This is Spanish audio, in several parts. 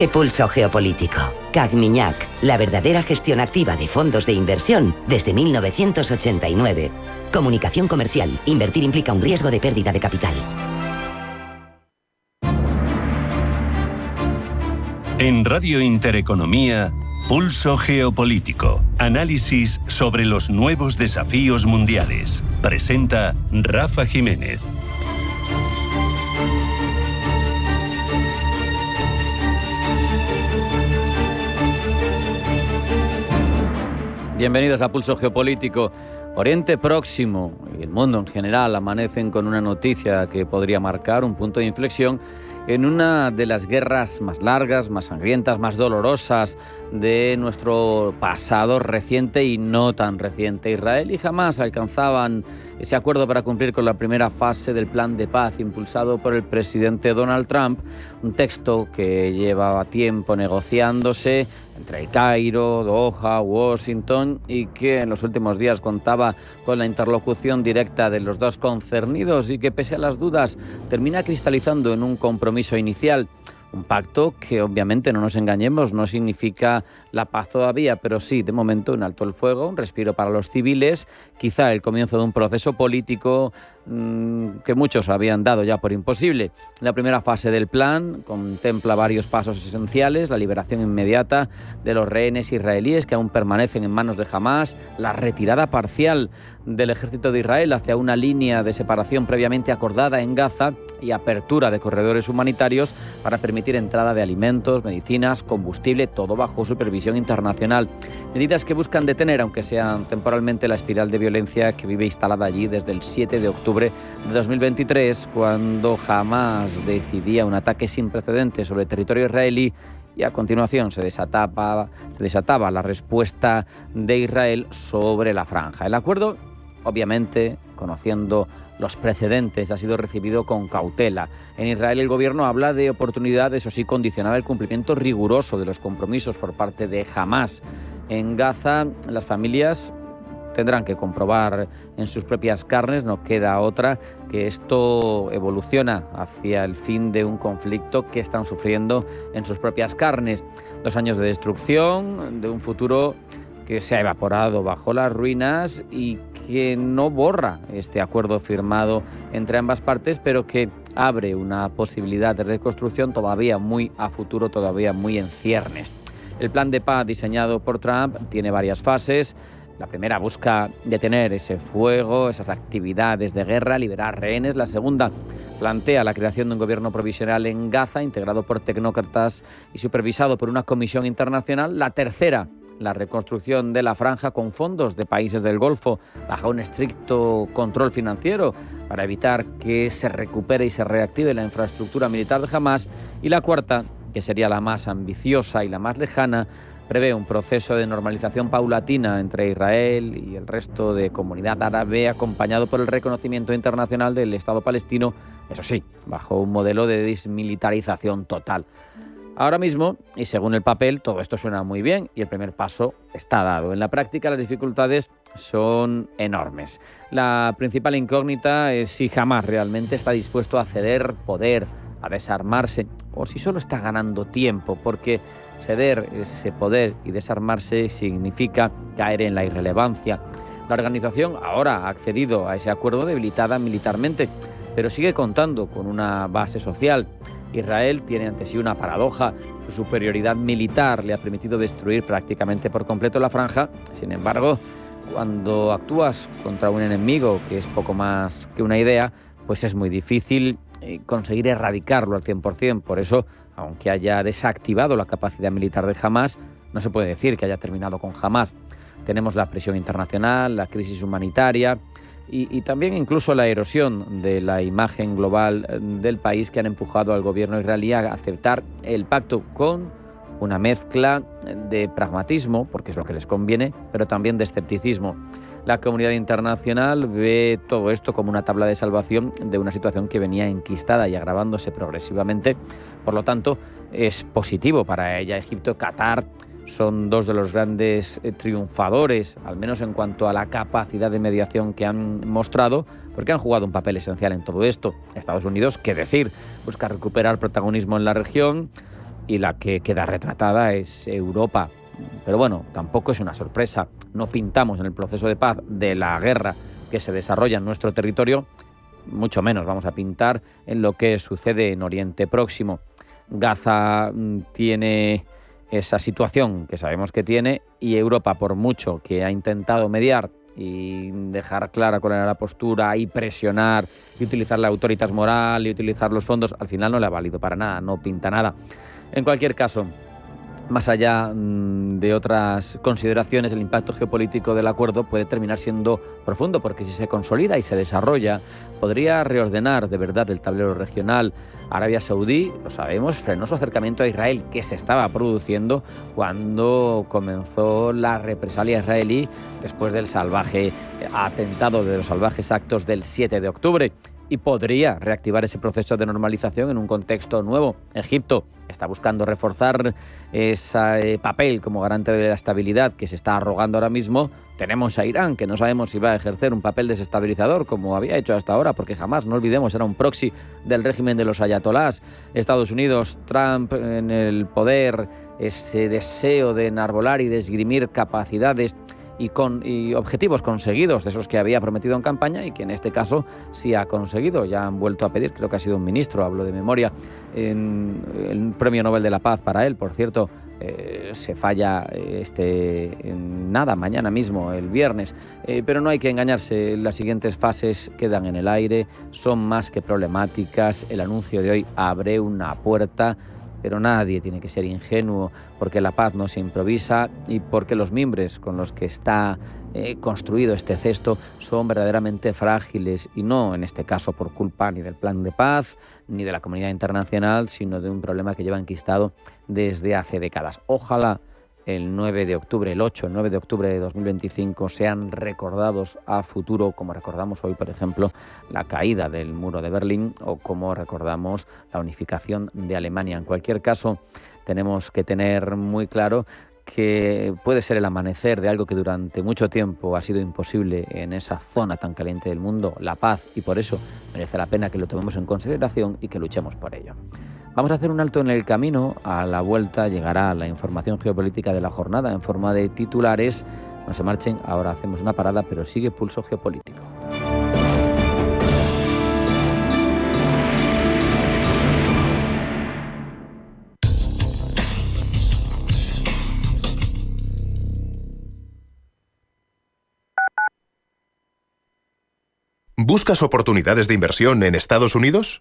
Pulso Geopolítico. CAC-Miñac, la verdadera gestión activa de fondos de inversión desde 1989. Comunicación comercial. Invertir implica un riesgo de pérdida de capital. En Radio Intereconomía, Pulso Geopolítico. Análisis sobre los nuevos desafíos mundiales. Presenta Rafa Jiménez. Bienvenidos a Pulso Geopolítico. Oriente Próximo y el mundo en general amanecen con una noticia que podría marcar un punto de inflexión en una de las guerras más largas, más sangrientas, más dolorosas de nuestro pasado reciente y no tan reciente. Israel y Hamás alcanzaban ese acuerdo para cumplir con la primera fase del plan de paz impulsado por el presidente Donald Trump, un texto que llevaba tiempo negociándose entre el Cairo, Doha, Washington y que en los últimos días contaba con la interlocución directa de los dos concernidos y que pese a las dudas termina cristalizando en un compromiso inicial. Un pacto que obviamente, no nos engañemos, no significa la paz todavía, pero sí, de momento, un alto el fuego, un respiro para los civiles, quizá el comienzo de un proceso político que muchos habían dado ya por imposible. La primera fase del plan contempla varios pasos esenciales: la liberación inmediata de los rehenes israelíes que aún permanecen en manos de Hamás, la retirada parcial del ejército de Israel hacia una línea de separación previamente acordada en Gaza y apertura de corredores humanitarios para permitir entrada de alimentos, medicinas, combustible, todo bajo supervisión internacional. Medidas que buscan detener, aunque sean temporalmente, la espiral de violencia que vive instalada allí desde el 7 de octubre de 2023, cuando Hamás decidía un ataque sin precedentes sobre el territorio israelí y a continuación se desataba la respuesta de Israel sobre la franja. El acuerdo, obviamente, conociendo los precedentes, ha sido recibido con cautela. En Israel el gobierno habla de oportunidad, eso sí, condicionada al cumplimiento riguroso de los compromisos por parte de Hamás. En Gaza, las familias tendrán que comprobar en sus propias carnes, no queda otra, que esto evoluciona hacia el fin de un conflicto que están sufriendo en sus propias carnes. 2 años de destrucción, de un futuro que se ha evaporado bajo las ruinas y que no borra este acuerdo firmado entre ambas partes, pero que abre una posibilidad de reconstrucción todavía muy a futuro, todavía muy en ciernes. El plan de paz diseñado por Trump tiene varias fases. La primera busca detener ese fuego, esas actividades de guerra, liberar rehenes. La segunda plantea la creación de un gobierno provisional en Gaza, integrado por tecnócratas y supervisado por una comisión internacional. La tercera, la reconstrucción de la franja con fondos de países del Golfo, bajo un estricto control financiero para evitar que se recupere y se reactive la infraestructura militar de Hamás. Y la cuarta, que sería la más ambiciosa y la más lejana, prevé un proceso de normalización paulatina entre Israel y el resto de comunidad árabe, acompañado por el reconocimiento internacional del Estado palestino, eso sí, bajo un modelo de desmilitarización total. Ahora mismo, y según el papel, todo esto suena muy bien y el primer paso está dado. En la práctica, las dificultades son enormes. La principal incógnita es si Hamás realmente está dispuesto a ceder poder, a desarmarse, o si solo está ganando tiempo, porque ceder ese poder y desarmarse significa caer en la irrelevancia. La organización ahora ha accedido a ese acuerdo debilitada militarmente, pero sigue contando con una base social. Israel tiene ante sí una paradoja. Su superioridad militar le ha permitido destruir prácticamente por completo la franja. Sin embargo, cuando actúas contra un enemigo que es poco más que una idea, pues es muy difícil conseguir erradicarlo al 100%. Por eso, aunque haya desactivado la capacidad militar de Hamás, no se puede decir que haya terminado con Hamás. Tenemos la presión internacional, la crisis humanitaria y también incluso la erosión de la imagen global del país, que han empujado al gobierno israelí a aceptar el pacto con una mezcla de pragmatismo, porque es lo que les conviene, pero también de escepticismo. La comunidad internacional ve todo esto como una tabla de salvación de una situación que venía enquistada y agravándose progresivamente. Por lo tanto, es positivo para ella. Egipto, Qatar son dos de los grandes triunfadores, al menos en cuanto a la capacidad de mediación que han mostrado, porque han jugado un papel esencial en todo esto. Estados Unidos, qué decir, busca recuperar protagonismo en la región. y la que queda retratada es Europa. Pero bueno, tampoco es una sorpresa. No pintamos en el proceso de paz de la guerra que se desarrolla en nuestro territorio, mucho menos vamos a pintar en lo que sucede en Oriente Próximo. Gaza tiene esa situación que sabemos que tiene, y Europa, por mucho que ha intentado mediar y dejar clara cuál era la postura y presionar y utilizar la autoritas moral y utilizar los fondos, al final no le ha valido para nada, no pinta nada. En cualquier caso, más allá de otras consideraciones, el impacto geopolítico del acuerdo puede terminar siendo profundo, porque si se consolida y se desarrolla, podría reordenar de verdad el tablero regional. Arabia Saudí, lo sabemos, frenó su acercamiento a Israel, que se estaba produciendo cuando comenzó la represalia israelí después del salvaje atentado, de los salvajes actos del 7 de octubre. Y podría reactivar ese proceso de normalización en un contexto nuevo. Egipto está buscando reforzar ese papel como garante de la estabilidad que se está arrogando ahora mismo. Tenemos a Irán, que no sabemos si va a ejercer un papel desestabilizador como había hecho hasta ahora, porque jamás, no olvidemos, era un proxy del régimen de los ayatolás. Estados Unidos, Trump en el poder, ese deseo de enarbolar y de esgrimir capacidades y objetivos conseguidos, de esos que había prometido en campaña y que en este caso sí ha conseguido. Ya han vuelto a pedir, creo que ha sido un ministro, hablo de memoria, en el Premio Nobel de la Paz para él, por cierto, se falla mañana mismo, el viernes, pero no hay que engañarse, las siguientes fases quedan en el aire, son más que problemáticas. El anuncio de hoy abre una puerta, pero nadie tiene que ser ingenuo, porque la paz no se improvisa y porque los mimbres con los que está construido este cesto son verdaderamente frágiles, y no en este caso por culpa ni del plan de paz ni de la comunidad internacional, sino de un problema que lleva enquistado desde hace décadas. Ojalá el 9 de octubre de 2025 sean recordados a futuro, como recordamos hoy, por ejemplo, la caída del muro de Berlín, o como recordamos la unificación de Alemania. En cualquier caso, tenemos que tener muy claro que puede ser el amanecer de algo que durante mucho tiempo ha sido imposible en esa zona tan caliente del mundo, la paz, y por eso merece la pena que lo tomemos en consideración y que luchemos por ello. Vamos a hacer un alto en el camino. A la vuelta llegará la información geopolítica de la jornada en forma de titulares. No se marchen, ahora hacemos una parada, pero sigue Pulso Geopolítico. ¿Buscas oportunidades de inversión en Estados Unidos?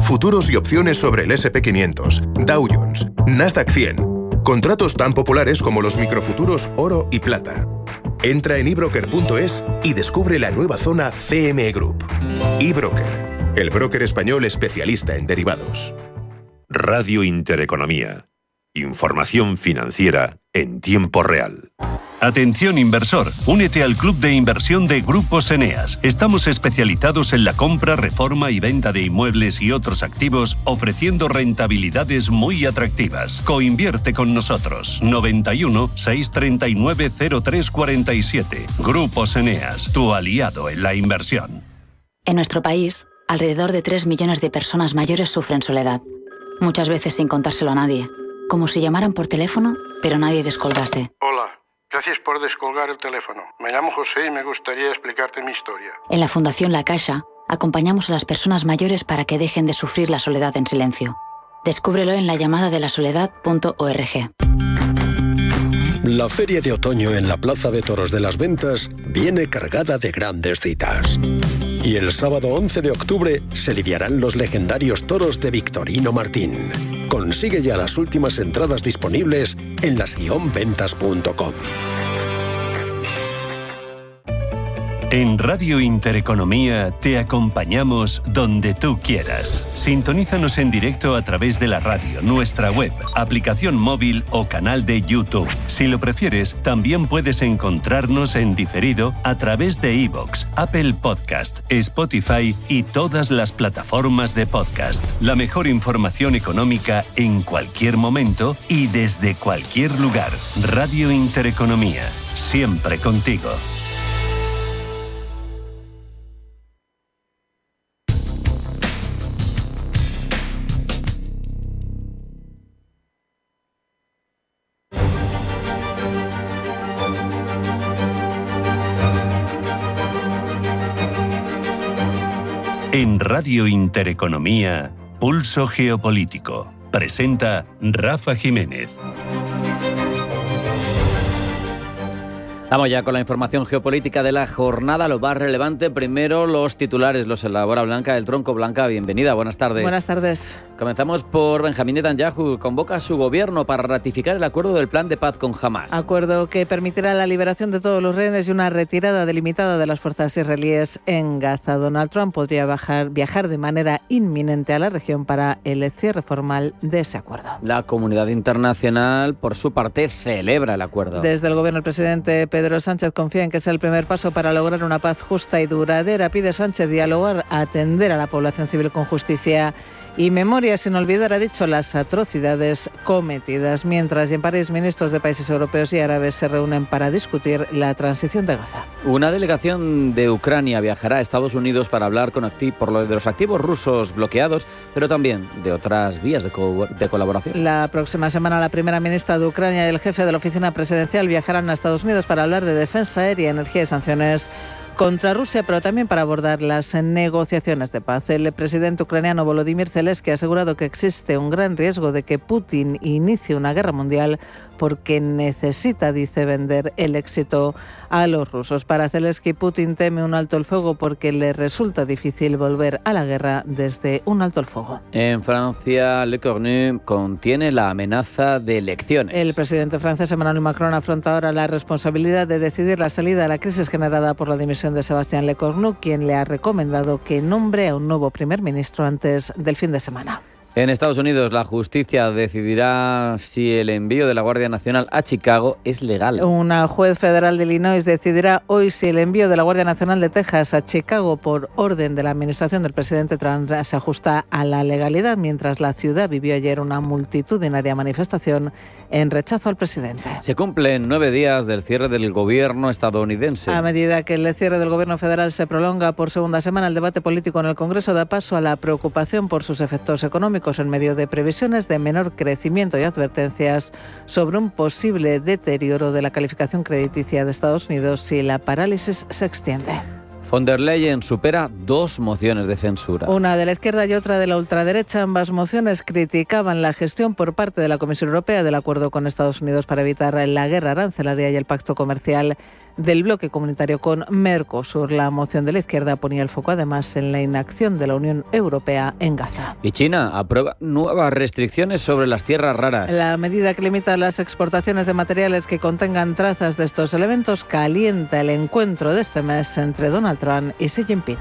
Futuros y opciones sobre el S&P 500, Dow Jones, Nasdaq 100. Contratos tan populares como los microfuturos oro y plata. Entra en ebroker.es y descubre la nueva zona CME Group. eBroker, el broker español especialista en derivados. Radio Intereconomía. Información financiera en tiempo real. Atención inversor, únete al club de inversión de Grupos Eneas. Estamos especializados en la compra, reforma y venta de inmuebles y otros activos, ofreciendo rentabilidades muy atractivas. Coinvierte con nosotros. 91 639 0347. Grupos Eneas, tu aliado en la inversión. En nuestro país, alrededor de 3 millones de personas mayores sufren soledad. Muchas veces sin contárselo a nadie. Como si llamaran por teléfono, pero nadie descolgase. Hola. Gracias por descolgar el teléfono. Me llamo José y me gustaría explicarte mi historia. En la Fundación La Caixa, acompañamos a las personas mayores para que dejen de sufrir la soledad en silencio. Descúbrelo en lallamadadelasoledad.org. La Feria de Otoño en la Plaza de Toros de las Ventas viene cargada de grandes citas. Y el sábado 11 de octubre se lidiarán los legendarios toros de Victorino Martín. Consigue ya las últimas entradas disponibles en las-ventas.com. En Radio Intereconomía te acompañamos donde tú quieras. Sintonízanos en directo a través de la radio, nuestra web, aplicación móvil o canal de YouTube. Si lo prefieres, también puedes encontrarnos en diferido a través de iVoox, Apple Podcast, Spotify y todas las plataformas de podcast. La mejor información económica en cualquier momento y desde cualquier lugar. Radio Intereconomía, siempre contigo. En Radio Intereconomía, Pulso Geopolítico. Presenta Rafa Jiménez. Vamos ya con la información geopolítica de la jornada, lo más relevante. Primero los titulares, los elabora Blanca del Tronco. Blanca, bienvenida, buenas tardes. Buenas tardes. Comenzamos por Benjamín Netanyahu. Convoca a su gobierno para ratificar el acuerdo del plan de paz con Hamás. Acuerdo que permitirá la liberación de todos los rehenes y una retirada delimitada de las fuerzas israelíes en Gaza. Donald Trump podría viajar de manera inminente a la región para el cierre formal de ese acuerdo. La comunidad internacional, por su parte, celebra el acuerdo. Desde el gobierno del presidente Pedro Sánchez confía en que sea el primer paso para lograr una paz justa y duradera. Pide Sánchez dialogar, atender a la población civil con justicia y memoria, sin olvidar, ha dicho, las atrocidades cometidas. Mientras, y en París, ministros de países europeos y árabes se reúnen para discutir la transición de Gaza. Una delegación de Ucrania viajará a Estados Unidos para hablar por lo de los activos rusos bloqueados, pero también de otras vías de colaboración. La próxima semana, la primera ministra de Ucrania y el jefe de la oficina presidencial viajarán a Estados Unidos para hablar de defensa aérea, energía y sanciones contra Rusia, pero también para abordar las negociaciones de paz. El presidente ucraniano Volodymyr Zelensky ha asegurado que existe un gran riesgo de que Putin inicie una guerra mundial porque necesita, dice, vender el éxito a los rusos. Para Zelensky, Putin teme un alto el fuego porque le resulta difícil volver a la guerra desde un alto el fuego. En Francia, Le Cornu contiene la amenaza de elecciones. El presidente francés Emmanuel Macron afronta ahora la responsabilidad de decidir la salida a la crisis generada por la dimisión de Sébastien Lecornu, quien le ha recomendado que nombre a un nuevo primer ministro antes del fin de semana. En Estados Unidos, la justicia decidirá si el envío de la Guardia Nacional a Chicago es legal. Una juez federal de Illinois decidirá hoy si el envío de la Guardia Nacional de Texas a Chicago por orden de la administración del presidente Trump se ajusta a la legalidad, mientras la ciudad vivió ayer una multitudinaria manifestación en rechazo al presidente. Se cumplen 9 días del cierre del gobierno estadounidense. A medida que el cierre del gobierno federal se prolonga por segunda semana, el debate político en el Congreso da paso a la preocupación por sus efectos económicos, en medio de previsiones de menor crecimiento y advertencias sobre un posible deterioro de la calificación crediticia de Estados Unidos si la parálisis se extiende. Von der Leyen supera 2 mociones de censura. Una de la izquierda y otra de la ultraderecha. Ambas mociones criticaban la gestión por parte de la Comisión Europea del acuerdo con Estados Unidos para evitar la guerra arancelaria y el pacto comercial del bloque comunitario con Mercosur. La moción de la izquierda ponía el foco además en la inacción de la Unión Europea en Gaza. Y China aprueba nuevas restricciones sobre las tierras raras. La medida que limita las exportaciones de materiales que contengan trazas de estos elementos calienta el encuentro de este mes entre Donald Trump y Xi Jinping.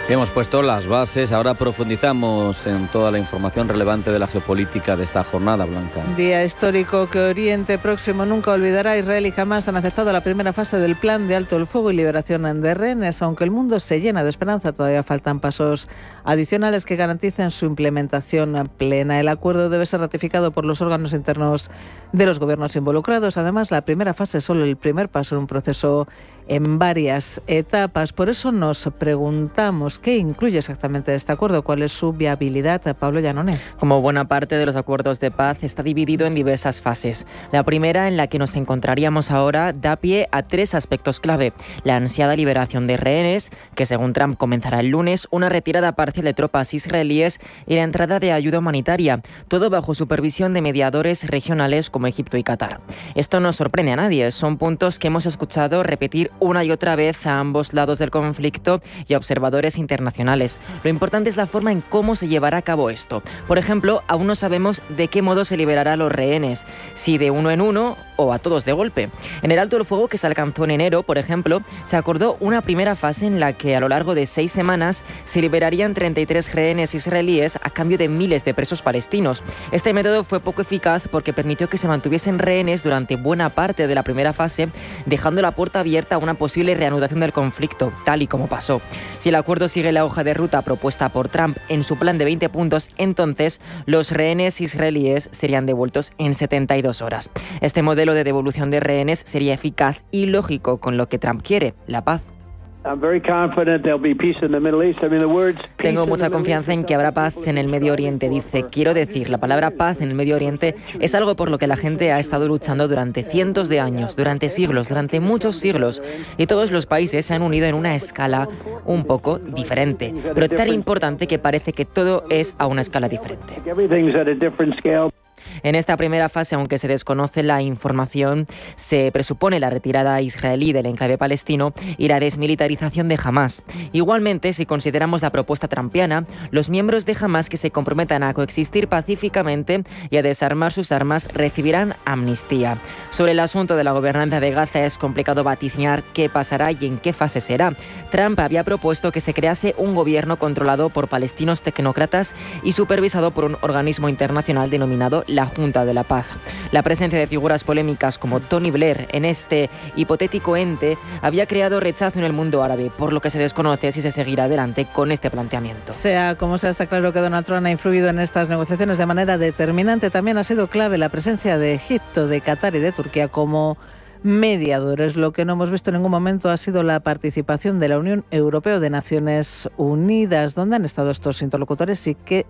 Hemos puesto las bases, ahora profundizamos en toda la información relevante de la geopolítica de esta jornada, Blanca. Día histórico que Oriente Próximo nunca olvidará. Israel y Hamás han aceptado la primera fase del plan de alto el fuego y liberación de rehenes. Aunque el mundo se llena de esperanza, todavía faltan pasos adicionales que garanticen su implementación plena. El acuerdo debe ser ratificado por los órganos internos de los gobiernos involucrados. Además, la primera fase es solo el primer paso en un proceso en varias etapas. Por eso nos preguntamos qué incluye exactamente este acuerdo, cuál es su viabilidad. Pablo Llanone. Como buena parte de los acuerdos de paz, está dividido en diversas fases. La primera, en la que nos encontraríamos ahora, da pie a 3 aspectos clave. La ansiada liberación de rehenes, que según Trump comenzará el lunes, una retirada parcial de tropas israelíes y la entrada de ayuda humanitaria, todo bajo supervisión de mediadores regionales como Egipto y Qatar. Esto no sorprende a nadie, son puntos que hemos escuchado repetir una y otra vez a ambos lados del conflicto y a observadores internacionales. Lo importante es la forma en cómo se llevará a cabo esto. Por ejemplo, aún no sabemos de qué modo se liberará a los rehenes, si de uno en uno o a todos de golpe. En el alto el fuego que se alcanzó en enero, por ejemplo, se acordó una primera fase en la que a lo largo de 6 semanas se liberarían 33 rehenes israelíes a cambio de miles de presos palestinos. Este método fue poco eficaz porque permitió que se mantuviesen rehenes durante buena parte de la primera fase, dejando la puerta abierta a una posible reanudación del conflicto, tal y como pasó. Si el acuerdo sigue la hoja de ruta propuesta por Trump en su plan de 20 puntos, entonces los rehenes israelíes serían devueltos en 72 horas. Este modelo de devolución de rehenes sería eficaz y lógico con lo que Trump quiere, la paz. Tengo mucha confianza en que habrá paz en el Medio Oriente, dice. Quiero decir, la palabra paz en el Medio Oriente es algo por lo que la gente ha estado luchando durante cientos de años, durante siglos, durante muchos siglos. Y todos los países se han unido en una escala un poco diferente, pero tan importante que parece que todo es a una escala diferente. En esta primera fase, aunque se desconoce la información, se presupone la retirada israelí del enclave palestino y la desmilitarización de Hamás. Igualmente, si consideramos la propuesta trumpiana, los miembros de Hamás que se comprometan a coexistir pacíficamente y a desarmar sus armas recibirán amnistía. Sobre el asunto de la gobernanza de Gaza es complicado vaticinar qué pasará y en qué fase será. Trump había propuesto que se crease un gobierno controlado por palestinos tecnócratas y supervisado por un organismo internacional denominado la Junta de la Paz. La presencia de figuras polémicas como Tony Blair en este hipotético ente había creado rechazo en el mundo árabe, por lo que se desconoce si se seguirá adelante con este planteamiento. Sea como sea, está claro que Donald Trump ha influido en estas negociaciones de manera determinante. También ha sido clave la presencia de Egipto, de Qatar y de Turquía como mediadores. Lo que no hemos visto en ningún momento ha sido la participación de la Unión Europea o de Naciones Unidas. ¿Dónde han estado estos interlocutores y qué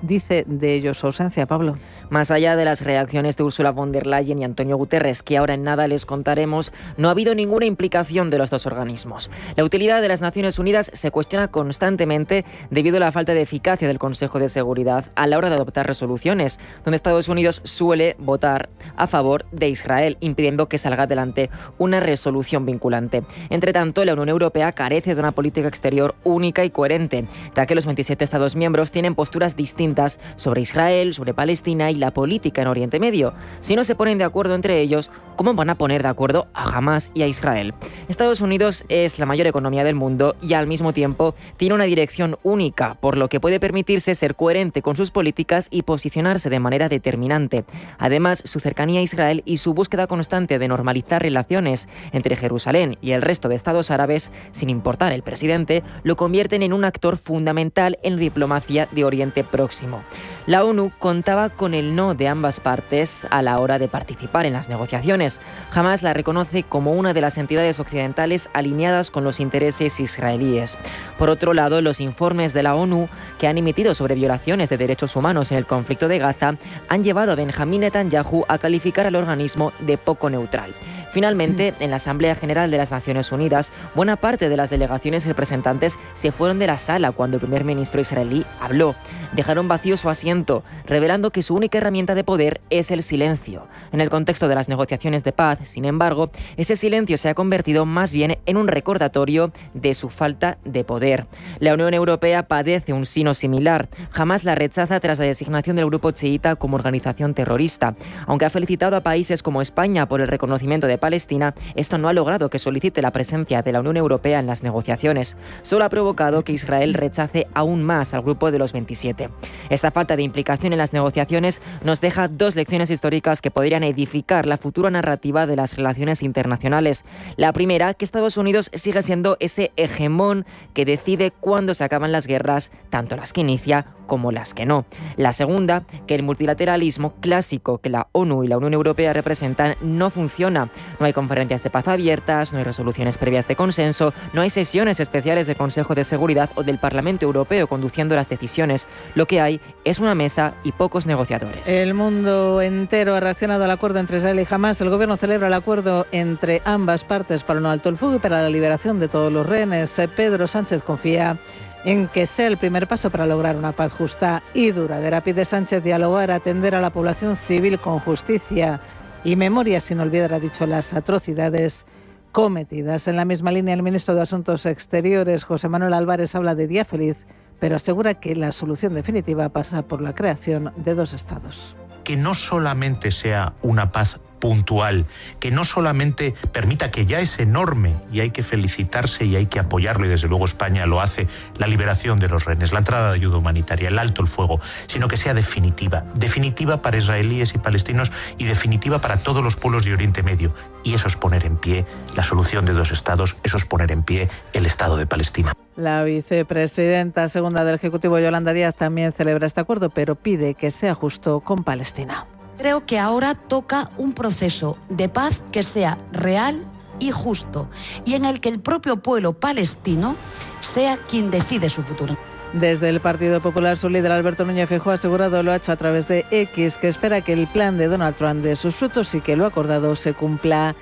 dice de ellos su ausencia, Pablo? Más allá de las reacciones de Ursula von der Leyen y Antonio Guterres, que ahora en nada les contaremos, no ha habido ninguna implicación de los dos organismos. La utilidad de las Naciones Unidas se cuestiona constantemente debido a la falta de eficacia del Consejo de Seguridad a la hora de adoptar resoluciones, donde Estados Unidos suele votar a favor de Israel, impidiendo que salga adelante una resolución vinculante. Entre tanto, la Unión Europea carece de una política exterior única y coherente, ya que los 27 Estados miembros tienen posturas distintas sobre Israel, sobre Palestina y la política en Oriente Medio. Si no se ponen de acuerdo entre ellos, ¿cómo van a poner de acuerdo a Hamás y a Israel? Estados Unidos es la mayor economía del mundo y al mismo tiempo tiene una dirección única, por lo que puede permitirse ser coherente con sus políticas y posicionarse de manera determinante. Además, su cercanía a Israel y su búsqueda constante de normalizar relaciones entre Jerusalén y el resto de estados árabes, sin importar el presidente, lo convierten en un actor fundamental en la diplomacia de Oriente Próximo. La ONU contaba con el no de ambas partes a la hora de participar en las negociaciones. Hamás la reconoce como una de las entidades occidentales alineadas con los intereses israelíes. Por otro lado, los informes de la ONU que han emitido sobre violaciones de derechos humanos en el conflicto de Gaza han llevado a Benjamín Netanyahu a calificar al organismo de poco neutral. Finalmente, en la Asamblea General de las Naciones Unidas, buena parte de las delegaciones y representantes se fueron de la sala cuando el primer ministro israelí habló. Dejaron vacío su asiento, revelando que su única herramienta de poder es el silencio. En el contexto de las negociaciones de paz, sin embargo, ese silencio se ha convertido más bien en un recordatorio de su falta de poder. La Unión Europea padece un sino similar. Hamás la rechaza tras la designación del grupo chiita como organización terrorista. Aunque ha felicitado a países como España por el reconocimiento de Palestina, esto no ha logrado que solicite la presencia de la Unión Europea en las negociaciones. Solo ha provocado que Israel rechace aún más al grupo de los 27. Esta falta de implicación en las negociaciones nos deja dos lecciones históricas que podrían edificar la futura narrativa de las relaciones internacionales. La primera, que Estados Unidos sigue siendo ese hegemón que decide cuándo se acaban las guerras, tanto las que inicia como las que no. La segunda, que el multilateralismo clásico que la ONU y la Unión Europea representan no funciona. No hay conferencias de paz abiertas, no hay resoluciones previas de consenso, no hay sesiones especiales del Consejo de Seguridad o del Parlamento Europeo conduciendo las decisiones. Lo que hay es una mesa y pocos negociadores. El mundo entero ha reaccionado al acuerdo entre Israel y Hamás. El gobierno celebra el acuerdo entre ambas partes para un alto el fuego y para la liberación de todos los rehenes. Pedro Sánchez confía en que sea el primer paso para lograr una paz justa y duradera. Pide Sánchez dialogar, atender a la población civil con justicia y memoria, sin olvidar, ha dicho, las atrocidades cometidas. En la misma línea, el ministro de Asuntos Exteriores, José Manuel Álvarez, habla de día feliz, pero asegura que la solución definitiva pasa por la creación de dos estados. Que no solamente sea una paz puntual, que no solamente permita, que ya es enorme y hay que felicitarse y hay que apoyarlo, y desde luego España lo hace, la liberación de los rehenes, la entrada de ayuda humanitaria, el alto el fuego, sino que sea definitiva para israelíes y palestinos y definitiva para todos los pueblos de Oriente Medio. Y eso es poner en pie la solución de dos estados, eso es poner en pie el Estado de Palestina. La vicepresidenta segunda del Ejecutivo, Yolanda Díaz, también celebra este acuerdo, pero pide que sea justo con Palestina. Creo que ahora toca un proceso de paz que sea real y justo, y en el que el propio pueblo palestino sea quien decide su futuro. Desde el Partido Popular, su líder Alberto Núñez Feijóo ha asegurado, lo ha hecho a través de X, que espera que el plan de Donald Trump dé sus frutos y que lo acordado se cumpla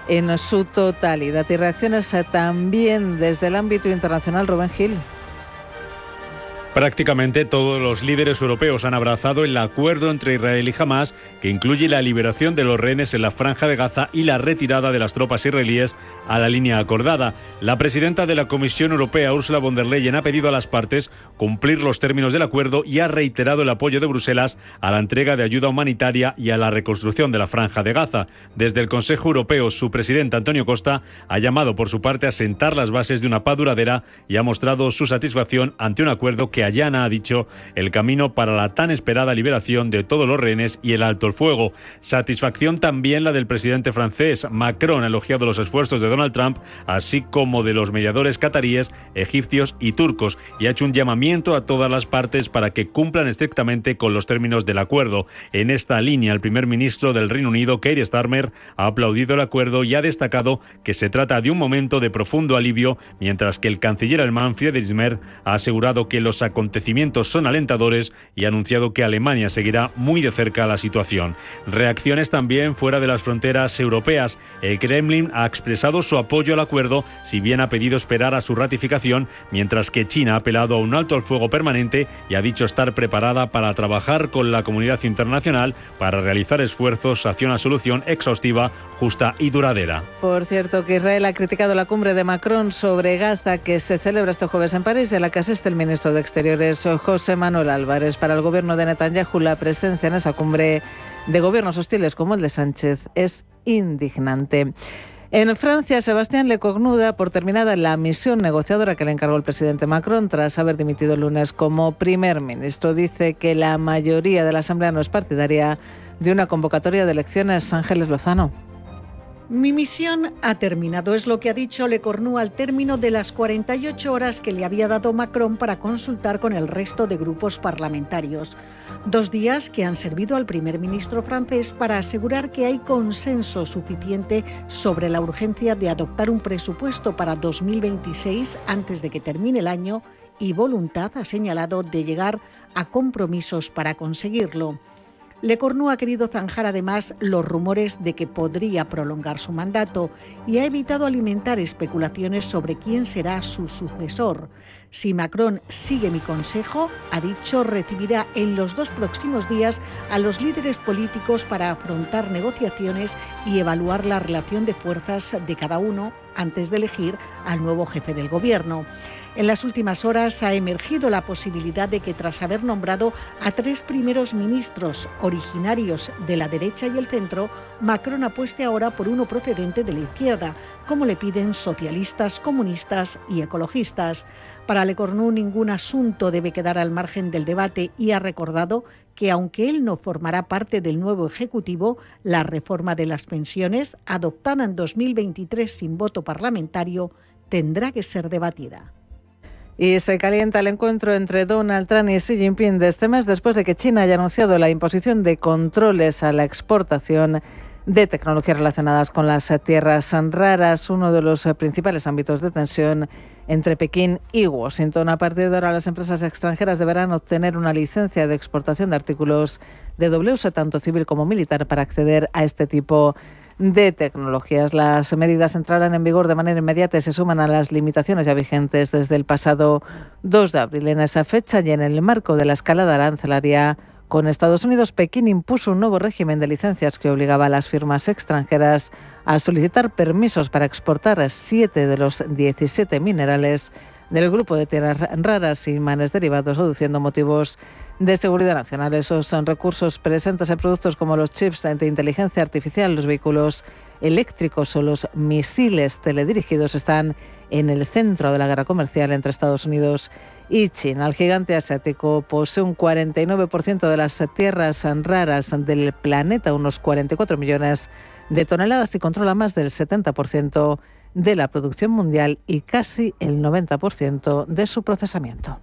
en su totalidad. Y reacciones también desde el ámbito internacional, Rubén Gil. Prácticamente todos los líderes europeos han abrazado el acuerdo entre Israel y Hamás, que incluye la liberación de los rehenes en la Franja de Gaza y la retirada de las tropas israelíes a la línea acordada. La presidenta de la Comisión Europea, Ursula von der Leyen, ha pedido a las partes cumplir los términos del acuerdo y ha reiterado el apoyo de Bruselas a la entrega de ayuda humanitaria y a la reconstrucción de la Franja de Gaza. Desde el Consejo Europeo, su presidente, Antonio Costa, ha llamado por su parte a sentar las bases de una paz duradera y ha mostrado su satisfacción ante un acuerdo que allana, ha dicho, el camino para la tan esperada liberación de todos los rehenes y el alto el fuego. Satisfacción también la del presidente francés. Macron ha elogiado los esfuerzos de Donald Trump, así como de los mediadores cataríes, egipcios y turcos, y ha hecho un llamamiento a todas las partes para que cumplan estrictamente con los términos del acuerdo. En esta línea, el primer ministro del Reino Unido, Keir Starmer, ha aplaudido el acuerdo y ha destacado que se trata de un momento de profundo alivio, mientras que el canciller alemán Friedrich Merz ha asegurado que los acontecimientos son alentadores y ha anunciado que Alemania seguirá muy de cerca la situación. Reacciones también fuera de las fronteras europeas. El Kremlin ha expresado su apoyo al acuerdo, si bien ha pedido esperar a su ratificación, mientras que China ha apelado a un alto al fuego permanente y ha dicho estar preparada para trabajar con la comunidad internacional para realizar esfuerzos hacia una solución exhaustiva, justa y duradera. Por cierto, que Israel ha criticado la cumbre de Macron sobre Gaza, que se celebra este jueves en París, en la que asiste el ministro de Exteriores, José Manuel Álvarez. Para el gobierno de Netanyahu, la presencia en esa cumbre de gobiernos hostiles como el de Sánchez es indignante. En Francia, Sebastián Lecornu da por terminada la misión negociadora que le encargó el presidente Macron tras haber dimitido el lunes como primer ministro. Dice que la mayoría de la Asamblea no es partidaria de una convocatoria de elecciones. Ángeles Lozano. Mi misión ha terminado, es lo que ha dicho Lecornu al término de las 48 horas que le había dado Macron para consultar con el resto de grupos parlamentarios. 2 días que han servido al primer ministro francés para asegurar que hay consenso suficiente sobre la urgencia de adoptar un presupuesto para 2026 antes de que termine el año y voluntad, ha señalado, de llegar a compromisos para conseguirlo. Lecornu ha querido zanjar además los rumores de que podría prolongar su mandato y ha evitado alimentar especulaciones sobre quién será su sucesor. Si Macron sigue mi consejo, ha dicho, recibirá en los 2 próximos días a los líderes políticos para afrontar negociaciones y evaluar la relación de fuerzas de cada uno antes de elegir al nuevo jefe del gobierno. En las últimas horas ha emergido la posibilidad de que, tras haber nombrado a 3 primeros ministros originarios de la derecha y el centro, Macron apueste ahora por uno procedente de la izquierda, como le piden socialistas, comunistas y ecologistas. Para Lecornu, ningún asunto debe quedar al margen del debate y ha recordado que, aunque él no formará parte del nuevo Ejecutivo, la reforma de las pensiones, adoptada en 2023 sin voto parlamentario, tendrá que ser debatida. Y se calienta el encuentro entre Donald Trump y Xi Jinping de este mes después de que China haya anunciado la imposición de controles a la exportación de tecnologías relacionadas con las tierras raras, uno de los principales ámbitos de tensión entre Pekín y Washington. A partir de ahora, las empresas extranjeras deberán obtener una licencia de exportación de artículos de doble uso, tanto civil como militar, para acceder a este tipo de tecnologías. Las medidas entrarán en vigor de manera inmediata y se suman a las limitaciones ya vigentes desde el pasado 2 de abril. En esa fecha y en el marco de la escalada arancelaria con Estados Unidos, Pekín impuso un nuevo régimen de licencias que obligaba a las firmas extranjeras a solicitar permisos para exportar 7 de los 17 minerales del grupo de tierras raras y imanes derivados, reduciendo motivos de seguridad nacional. Esos son recursos presentes en productos como los chips de inteligencia artificial, los vehículos eléctricos o los misiles teledirigidos están en el centro de la guerra comercial entre Estados Unidos y China. El gigante asiático posee un 49% de las tierras raras del planeta, unos 44 millones de toneladas, y controla más del 70% de la producción mundial y casi el 90% de su procesamiento.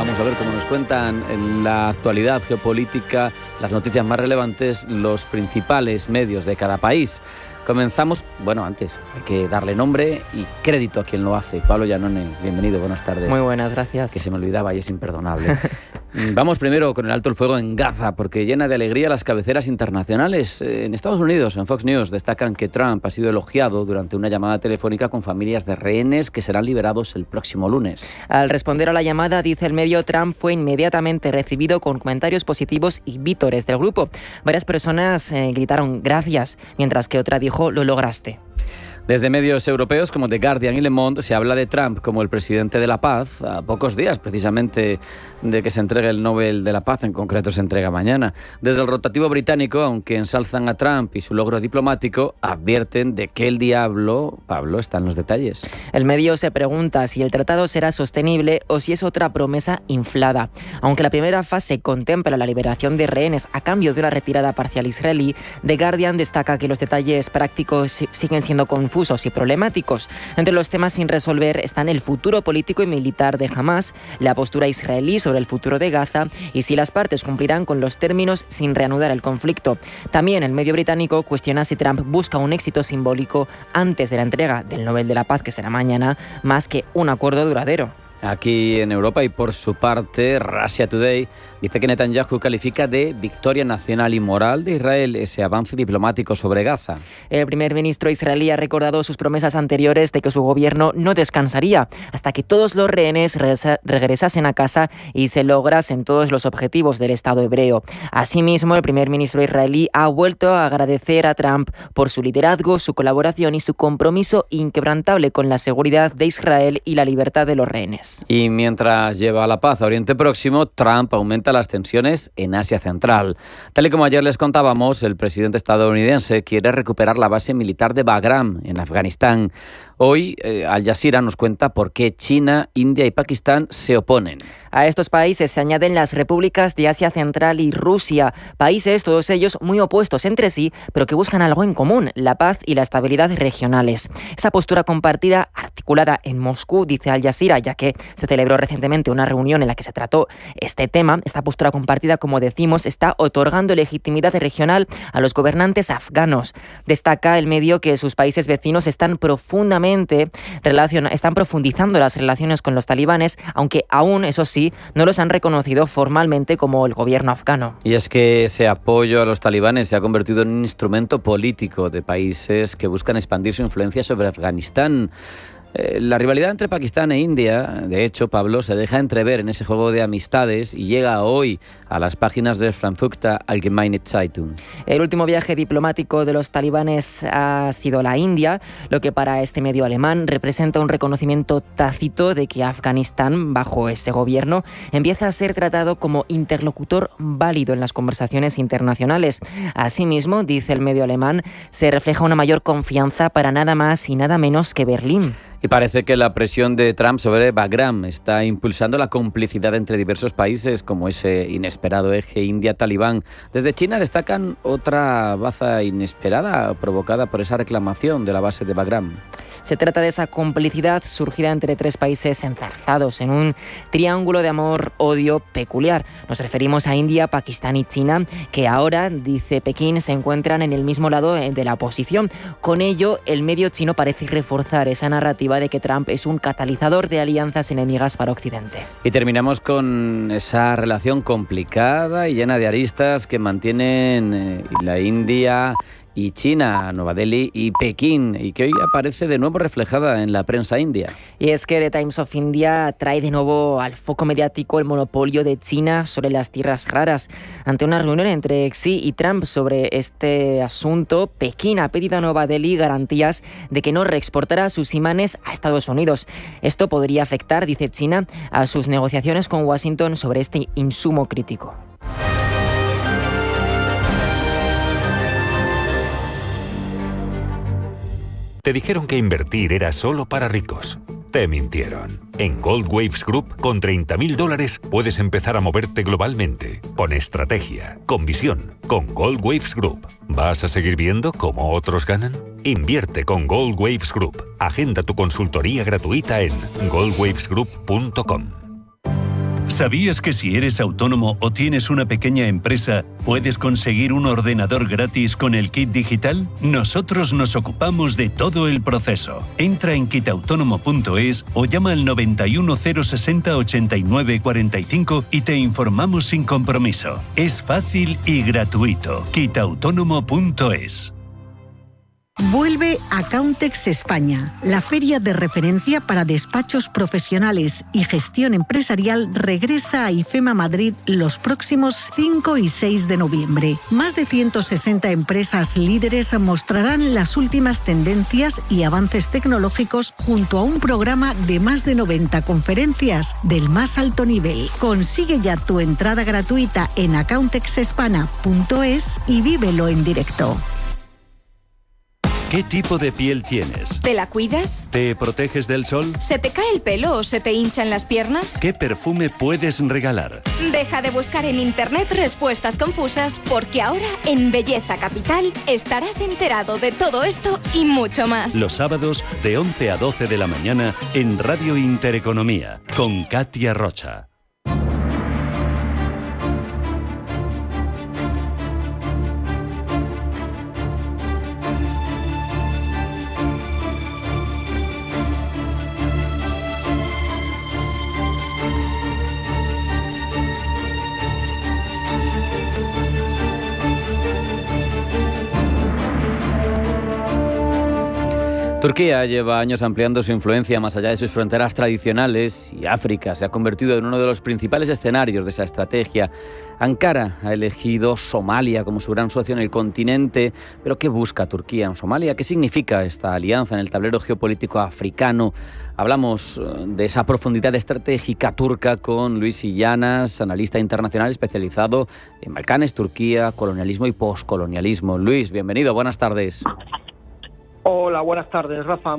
Vamos a ver cómo nos cuentan en la actualidad geopolítica las noticias más relevantes, los principales medios de cada país. Comenzamos, bueno, antes hay que darle nombre y crédito a quien lo hace. Pablo Llanones, bienvenido, buenas tardes. Muy buenas, gracias. Que se me olvidaba y es imperdonable. Vamos primero con el alto el fuego en Gaza, porque llena de alegría las cabeceras internacionales. En Estados Unidos, en Fox News, destacan que Trump ha sido elogiado durante una llamada telefónica con familias de rehenes que serán liberados el próximo lunes. Al responder a la llamada, dice el medio, Trump fue inmediatamente recibido con comentarios positivos y vítores del grupo. Varias personas gritaron gracias, mientras que otra dijo lo lograste. Desde medios europeos como The Guardian y Le Monde se habla de Trump como el presidente de la paz, a pocos días precisamente de que se entregue el Nobel de la Paz, en concreto se entrega mañana. Desde el rotativo británico, aunque ensalzan a Trump y su logro diplomático, advierten de que el diablo, Pablo, está en los detalles. El medio se pregunta si el tratado será sostenible o si es otra promesa inflada. Aunque la primera fase contempla la liberación de rehenes a cambio de una retirada parcial israelí, The Guardian destaca que los detalles prácticos siguen siendo confusos y problemáticos. Entre los temas sin resolver están el futuro político y militar de Hamás, la postura israelí sobre el futuro de Gaza y si las partes cumplirán con los términos sin reanudar el conflicto. También el medio británico cuestiona si Trump busca un éxito simbólico antes de la entrega del Nobel de la Paz, que será mañana, más que un acuerdo duradero. Aquí en Europa, y por su parte, Russia Today dice que Netanyahu califica de victoria nacional y moral de Israel ese avance diplomático sobre Gaza. El primer ministro israelí ha recordado sus promesas anteriores de que su gobierno no descansaría hasta que todos los rehenes regresasen a casa y se lograsen todos los objetivos del Estado hebreo. Asimismo, el primer ministro israelí ha vuelto a agradecer a Trump por su liderazgo, su colaboración y su compromiso inquebrantable con la seguridad de Israel y la libertad de los rehenes. Y mientras lleva la paz a Oriente Próximo, Trump aumenta las tensiones en Asia Central. Tal y como ayer les contábamos, el presidente estadounidense quiere recuperar la base militar de Bagram, en Afganistán. Hoy, Al Jazeera nos cuenta por qué China, India y Pakistán se oponen. A estos países se añaden las repúblicas de Asia Central y Rusia, países todos ellos muy opuestos entre sí, pero que buscan algo en común, la paz y la estabilidad regionales. Esa postura compartida, articulada en Moscú, dice Al Jazeera, ya que se celebró recientemente una reunión en la que se trató este tema, esta postura compartida, como decimos, está otorgando legitimidad regional a los gobernantes afganos. Destaca el medio que sus países vecinos están profundizando las relaciones con los talibanes, aunque aún, eso sí, no los han reconocido formalmente como el gobierno afgano. Y es que ese apoyo a los talibanes se ha convertido en un instrumento político de países que buscan expandir su influencia sobre Afganistán. La rivalidad entre Pakistán e India, de hecho, Pablo, se deja entrever en ese juego de amistades y llega hoy a las páginas de Frankfurter Allgemeine Zeitung. El último viaje diplomático de los talibanes ha sido la India, lo que para este medio alemán representa un reconocimiento tácito de que Afganistán, bajo ese gobierno, empieza a ser tratado como interlocutor válido en las conversaciones internacionales. Asimismo, dice el medio alemán, se refleja una mayor confianza para nada más y nada menos que Berlín. Y parece que la presión de Trump sobre Bagram está impulsando la complicidad entre diversos países, como ese inesperado eje India-Talibán. Desde China destacan otra baza inesperada provocada por esa reclamación de la base de Bagram. Se trata de esa complicidad surgida entre tres países enzarzados en un triángulo de amor-odio peculiar. Nos referimos a India, Pakistán y China, que ahora, dice Pekín, se encuentran en el mismo lado de la oposición. Con ello, el medio chino parece reforzar esa narrativa de que Trump es un catalizador de alianzas enemigas para Occidente. Y terminamos con esa relación complicada y llena de aristas que mantienen la India y China, Nueva Delhi y Pekín, y que hoy aparece de nuevo reflejada en la prensa india. Y es que The Times of India trae de nuevo al foco mediático el monopolio de China sobre las tierras raras. Ante una reunión entre Xi y Trump sobre este asunto, Pekín ha pedido a Nueva Delhi garantías de que no reexportará sus imanes a Estados Unidos. Esto podría afectar, dice China, a sus negociaciones con Washington sobre este insumo crítico. Te dijeron que invertir era solo para ricos. Te mintieron. En Gold Waves Group, con $30.000 puedes empezar a moverte globalmente. Con estrategia, con visión, con Gold Waves Group. ¿Vas a seguir viendo cómo otros ganan? Invierte con Gold Waves Group. Agenda tu consultoría gratuita en goldwavesgroup.com. ¿Sabías que si eres autónomo o tienes una pequeña empresa, puedes conseguir un ordenador gratis con el kit digital? Nosotros nos ocupamos de todo el proceso. Entra en kitautonomo.es o llama al 91 060 89 45 y te informamos sin compromiso. Es fácil y gratuito. kitautonomo.es. Vuelve Accountex España, la feria de referencia para despachos profesionales y gestión empresarial regresa a IFEMA Madrid los próximos 5 y 6 de noviembre. Más de 160 empresas líderes mostrarán las últimas tendencias y avances tecnológicos junto a un programa de más de 90 conferencias del más alto nivel. Consigue ya tu entrada gratuita en accountexespana.es y vívelo en directo. ¿Qué tipo de piel tienes? ¿Te la cuidas? ¿Te proteges del sol? ¿Se te cae el pelo o se te hinchan las piernas? ¿Qué perfume puedes regalar? Deja de buscar en internet respuestas confusas, porque ahora en Belleza Capital estarás enterado de todo esto y mucho más. Los sábados de 11 a 12 de la mañana en Radio Intereconomía con Katia Rocha. Turquía lleva años ampliando su influencia más allá de sus fronteras tradicionales y África se ha convertido en uno de los principales escenarios de esa estrategia. Ankara ha elegido Somalia como su gran socio en el continente, pero ¿qué busca Turquía en Somalia? ¿Qué significa esta alianza en el tablero geopolítico africano? Hablamos de esa profundidad estratégica turca con Luis Illanas, analista internacional especializado en Balcanes, Turquía, colonialismo y poscolonialismo. Luis, bienvenido, buenas tardes. Hola, buenas tardes, Rafa.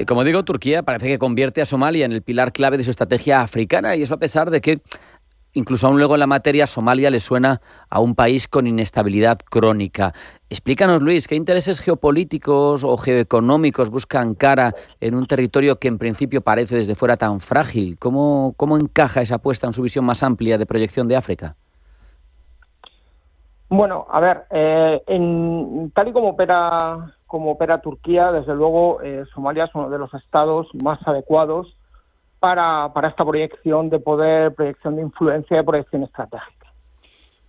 Como digo, Turquía parece que convierte a Somalia en el pilar clave de su estrategia africana, y eso a pesar de que, incluso aún luego en la materia, Somalia le suena a un país con inestabilidad crónica. Explícanos, Luis, ¿qué intereses geopolíticos o geoeconómicos busca Ankara en un territorio que en principio parece desde fuera tan frágil? ¿Cómo encaja esa apuesta en su visión más amplia de proyección de África? Bueno, a ver, tal y como opera Turquía, desde luego Somalia es uno de los estados más adecuados para esta proyección de poder, proyección de influencia y proyección estratégica.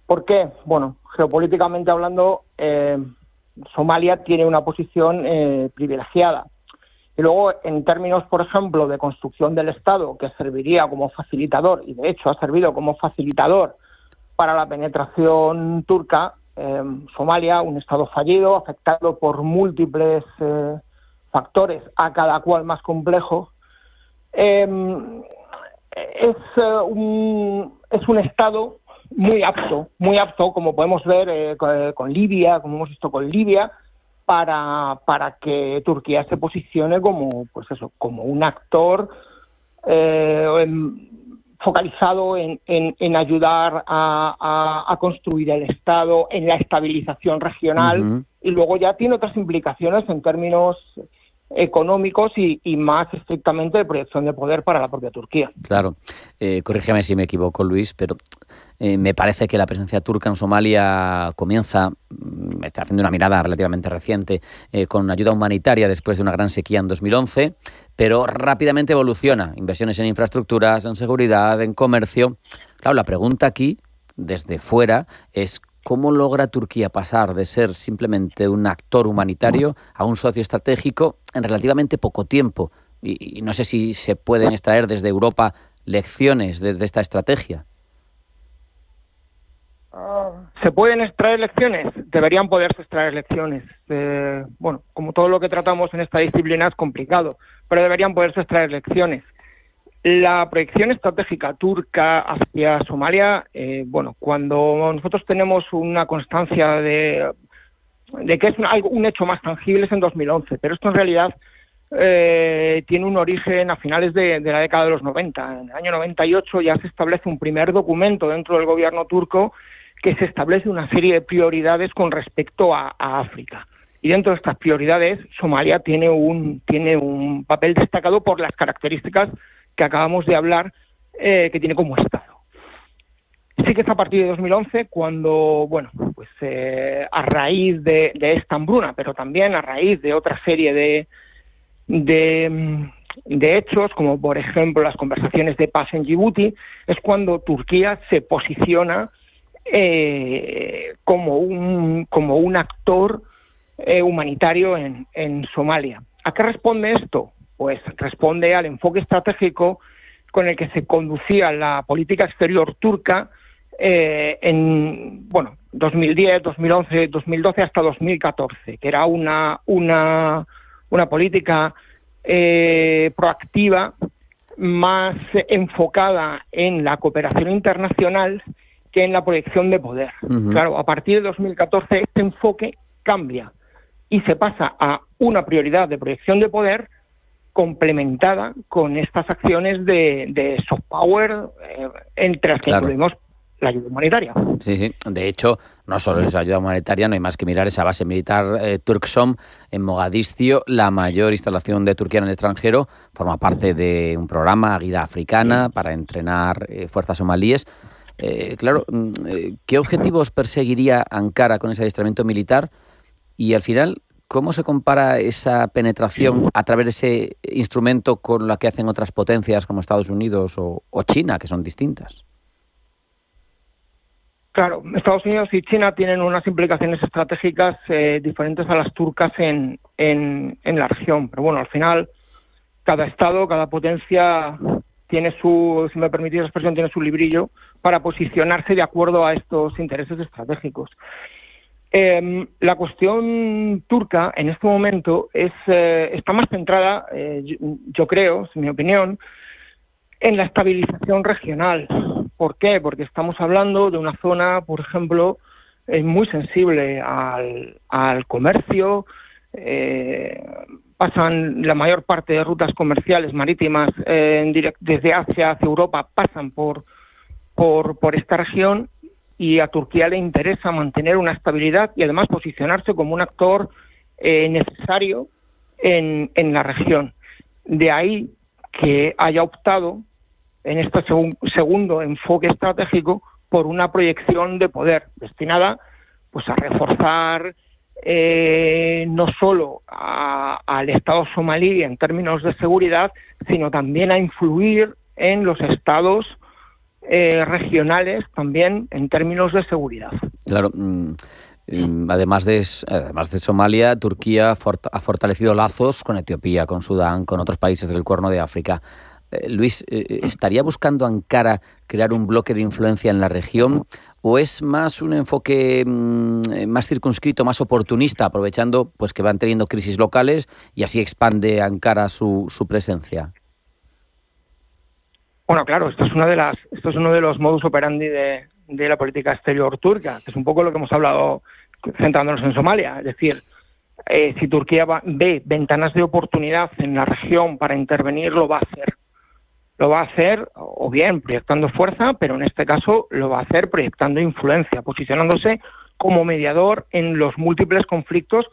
¿Por qué? Bueno, geopolíticamente hablando, Somalia tiene una posición privilegiada. Y luego, en términos, por ejemplo, de construcción del Estado, que serviría como facilitador, y de hecho ha servido como facilitador para la penetración turca, Somalia, un estado fallido, afectado por múltiples factores, a cada cual más complejo, es un estado muy apto, como podemos ver con Libia, como hemos visto con Libia, para que Turquía se posicione como un actor focalizado en ayudar a construir el Estado, en la estabilización regional, y luego ya tiene otras implicaciones en términos económicos y más estrictamente de proyección de poder para la propia Turquía. Claro, corrígeme si me equivoco, Luis, pero me parece que la presencia turca en Somalia comienza, me está haciendo una mirada relativamente reciente, con ayuda humanitaria después de una gran sequía en 2011, pero rápidamente evoluciona. Inversiones en infraestructuras, en seguridad, en comercio. Claro, la pregunta aquí, desde fuera, es ¿cómo logra Turquía pasar de ser simplemente un actor humanitario a un socio estratégico en relativamente poco tiempo? Y no sé si se pueden extraer desde Europa lecciones de esta estrategia. ¿Se pueden extraer lecciones? Deberían poderse extraer lecciones. Bueno, como todo lo que tratamos en esta disciplina es complicado, pero deberían poderse extraer lecciones. La proyección estratégica turca hacia Somalia, cuando nosotros tenemos una constancia de que es un hecho más tangible es en 2011, pero esto en realidad tiene un origen a finales de la década de los 90. En el año 98 ya se establece un primer documento dentro del gobierno turco que se establece una serie de prioridades con respecto a África. Y dentro de estas prioridades, Somalia tiene un papel destacado por las características que acabamos de hablar que tiene como Estado. Sí que es a partir de 2011 cuando, bueno, pues a raíz de esta hambruna, pero también a raíz de otra serie de hechos, como por ejemplo las conversaciones de paz en Djibouti, es cuando Turquía se posiciona como un actor humanitario en Somalia. ¿A qué responde esto? Pues responde al enfoque estratégico con el que se conducía la política exterior turca en 2010, 2011, 2012 hasta 2014, que era una política proactiva, más enfocada en la cooperación internacional que en la proyección de poder. Uh-huh. Claro, a partir de 2014 este enfoque cambia y se pasa a una prioridad de proyección de poder complementada con estas acciones de soft power, entre las que incluimos la ayuda humanitaria. Sí. De hecho, no solo es ayuda humanitaria, no hay más que mirar esa base militar Turksom en Mogadiscio, la mayor instalación de Turquía en el extranjero. Forma parte de un programa, Águila Africana, para entrenar fuerzas somalíes. ¿Qué objetivos perseguiría Ankara con ese adiestramiento militar? Y al final, ¿cómo se compara esa penetración a través de ese instrumento con la que hacen otras potencias como Estados Unidos o China, que son distintas? Claro, Estados Unidos y China tienen unas implicaciones estratégicas diferentes a las turcas en la región. Pero bueno, al final, cada estado, cada potencia tiene su, si me permitís la expresión, tiene su librillo para posicionarse de acuerdo a estos intereses estratégicos. La cuestión turca en este momento está más centrada, yo creo, en mi opinión, en la estabilización regional. ¿Por qué? Porque estamos hablando de una zona, por ejemplo, muy sensible al comercio. Pasan la mayor parte de rutas comerciales marítimas desde Asia hacia Europa, pasan por esta región, y a Turquía le interesa mantener una estabilidad y además posicionarse como un actor necesario en la región. De ahí que haya optado en este segundo enfoque estratégico por una proyección de poder destinada pues a reforzar no solo al Estado somalí en términos de seguridad, sino también a influir en los estados regionales también en términos de seguridad. Claro. Además de Somalia, Turquía ha fortalecido lazos con Etiopía, con Sudán, con otros países del Cuerno de África. Luis, ¿estaría buscando Ankara crear un bloque de influencia en la región o es más un enfoque más circunscrito, más oportunista, aprovechando pues que van teniendo crisis locales y así expande Ankara su presencia? Bueno, claro, esto es uno de los modus operandi de la política exterior turca, que es un poco lo que hemos hablado centrándonos en Somalia. Es decir, si Turquía ve ventanas de oportunidad en la región para intervenir, lo va a hacer. Lo va a hacer o bien proyectando fuerza, pero en este caso lo va a hacer proyectando influencia, posicionándose como mediador en los múltiples conflictos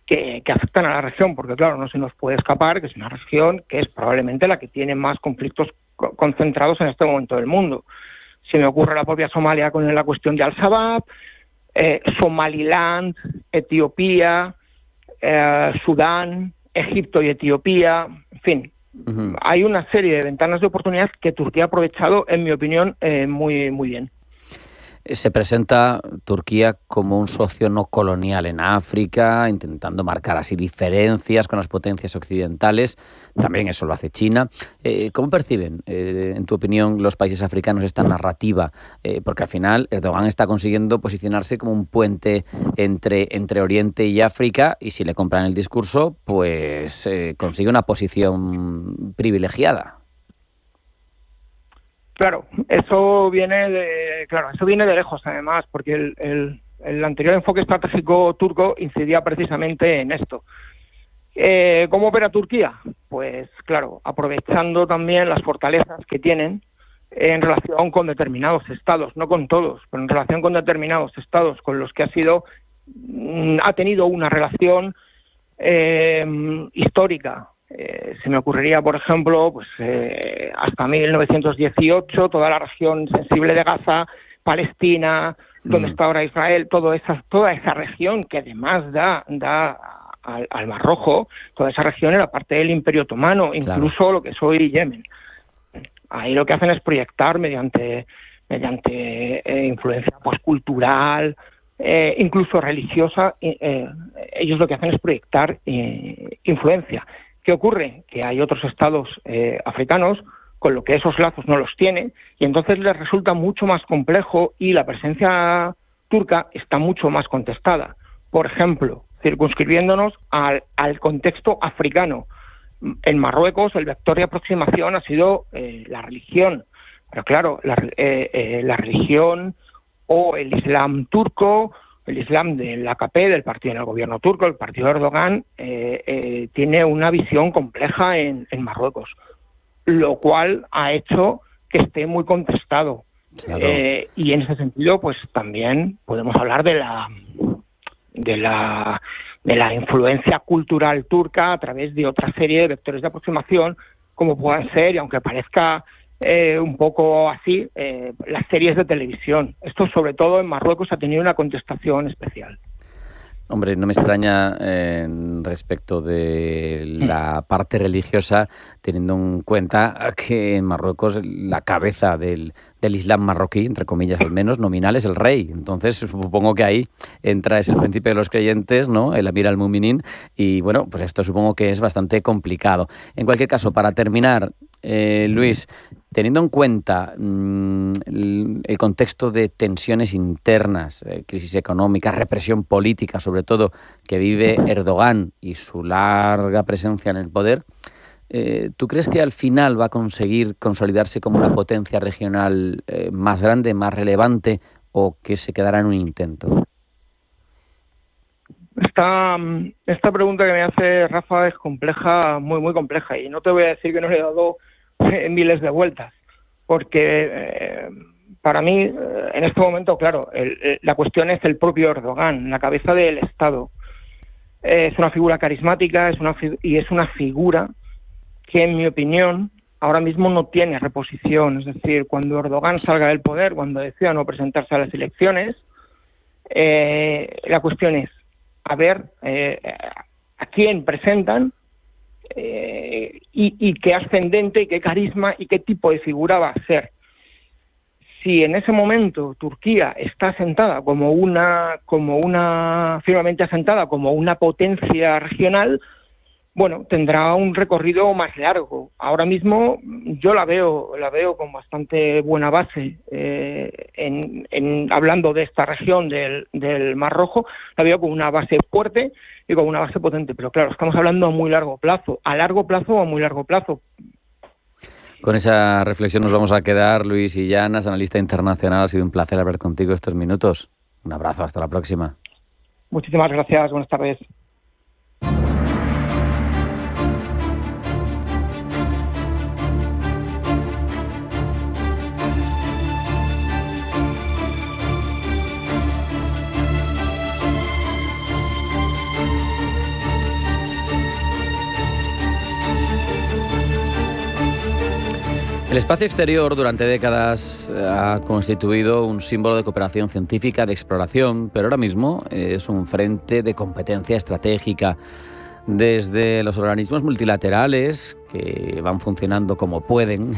que afectan a la región, porque claro, no se nos puede escapar que es una región que es probablemente la que tiene más conflictos concentrados en este momento del mundo. Se me ocurre la propia Somalia con la cuestión de Al-Shabaab, Somaliland, Etiopía, Sudán, Egipto y Etiopía, en fin. Uh-huh. Hay una serie de ventanas de oportunidad que Turquía ha aprovechado, en mi opinión, muy, muy bien. Se presenta Turquía como un socio no colonial en África, intentando marcar así diferencias con las potencias occidentales. También eso lo hace China. ¿Cómo perciben, en tu opinión, los países africanos esta narrativa? Porque al final Erdogan está consiguiendo posicionarse como un puente entre Oriente y África y si le compran el discurso, pues consigue una posición privilegiada. Claro, eso viene de lejos además, porque el anterior enfoque estratégico turco incidía precisamente en esto. ¿Cómo opera Turquía? Pues claro, aprovechando también las fortalezas que tienen en relación con determinados estados, no con todos, pero en relación con determinados estados con los que ha tenido una relación histórica Se me ocurriría, por ejemplo, pues hasta 1918, toda la región sensible de Gaza, Palestina, donde está ahora Israel, toda esa región que además da al Mar Rojo, toda esa región era parte del Imperio Otomano, incluso lo que es hoy Yemen. Ahí lo que hacen es proyectar mediante influencia pues cultural, incluso religiosa, ellos lo que hacen es proyectar influencia. ¿Qué ocurre? Que hay otros estados africanos con lo que esos lazos no los tiene, y entonces les resulta mucho más complejo y la presencia turca está mucho más contestada. Por ejemplo, circunscribiéndonos al contexto africano. En Marruecos el vector de aproximación ha sido la religión, pero claro, la religión o el Islam turco, el Islam del AKP, del partido en el gobierno turco, el partido de Erdogan, tiene una visión compleja en Marruecos, lo cual ha hecho que esté muy contestado. Claro. Y en ese sentido, pues también podemos hablar de la influencia cultural turca a través de otra serie de vectores de aproximación, como puedan ser, y aunque parezca un poco así, las series de televisión. Esto, sobre todo en Marruecos, ha tenido una contestación especial. Hombre, no me extraña respecto de la parte religiosa, teniendo en cuenta que en Marruecos la cabeza del Islam marroquí, entre comillas al menos, nominal, es el rey. Entonces supongo que ahí es el príncipe de los creyentes, ¿no? El Amir al-Mu'minin, y bueno, pues esto supongo que es bastante complicado. En cualquier caso, para terminar, Luis, teniendo en cuenta el contexto de tensiones internas, crisis económica, represión política, sobre todo, que vive Erdogan y su larga presencia en el poder, ¿tú crees que al final va a conseguir consolidarse como una potencia regional más grande, más relevante, o que se quedará en un intento? Esta pregunta que me hace Rafa es compleja, muy, muy compleja, y no te voy a decir que no le he dado miles de vueltas, porque para mí, en este momento, claro, la cuestión es el propio Erdogan, la cabeza del Estado. Es una figura carismática, y es una figura que, en mi opinión, ahora mismo no tiene reposición. Es decir, cuando Erdogan salga del poder, cuando decida no presentarse a las elecciones, la cuestión es a ver a quién presentan y qué ascendente y qué carisma y qué tipo de figura va a ser. Si en ese momento Turquía está asentada firmemente asentada como una potencia regional, bueno, tendrá un recorrido más largo. Ahora mismo yo la veo con bastante buena base, hablando de esta región del Mar Rojo, la veo con una base fuerte y con una base potente. Pero claro, estamos hablando a muy largo plazo. ¿A largo plazo o a muy largo plazo? Con esa reflexión nos vamos a quedar. Luis Illanas, analista internacional, ha sido un placer hablar contigo estos minutos. Un abrazo, hasta la próxima. Muchísimas gracias, buenas tardes. El espacio exterior durante décadas ha constituido un símbolo de cooperación científica, de exploración, pero ahora mismo es un frente de competencia estratégica. Desde los organismos multilaterales, que van funcionando como pueden,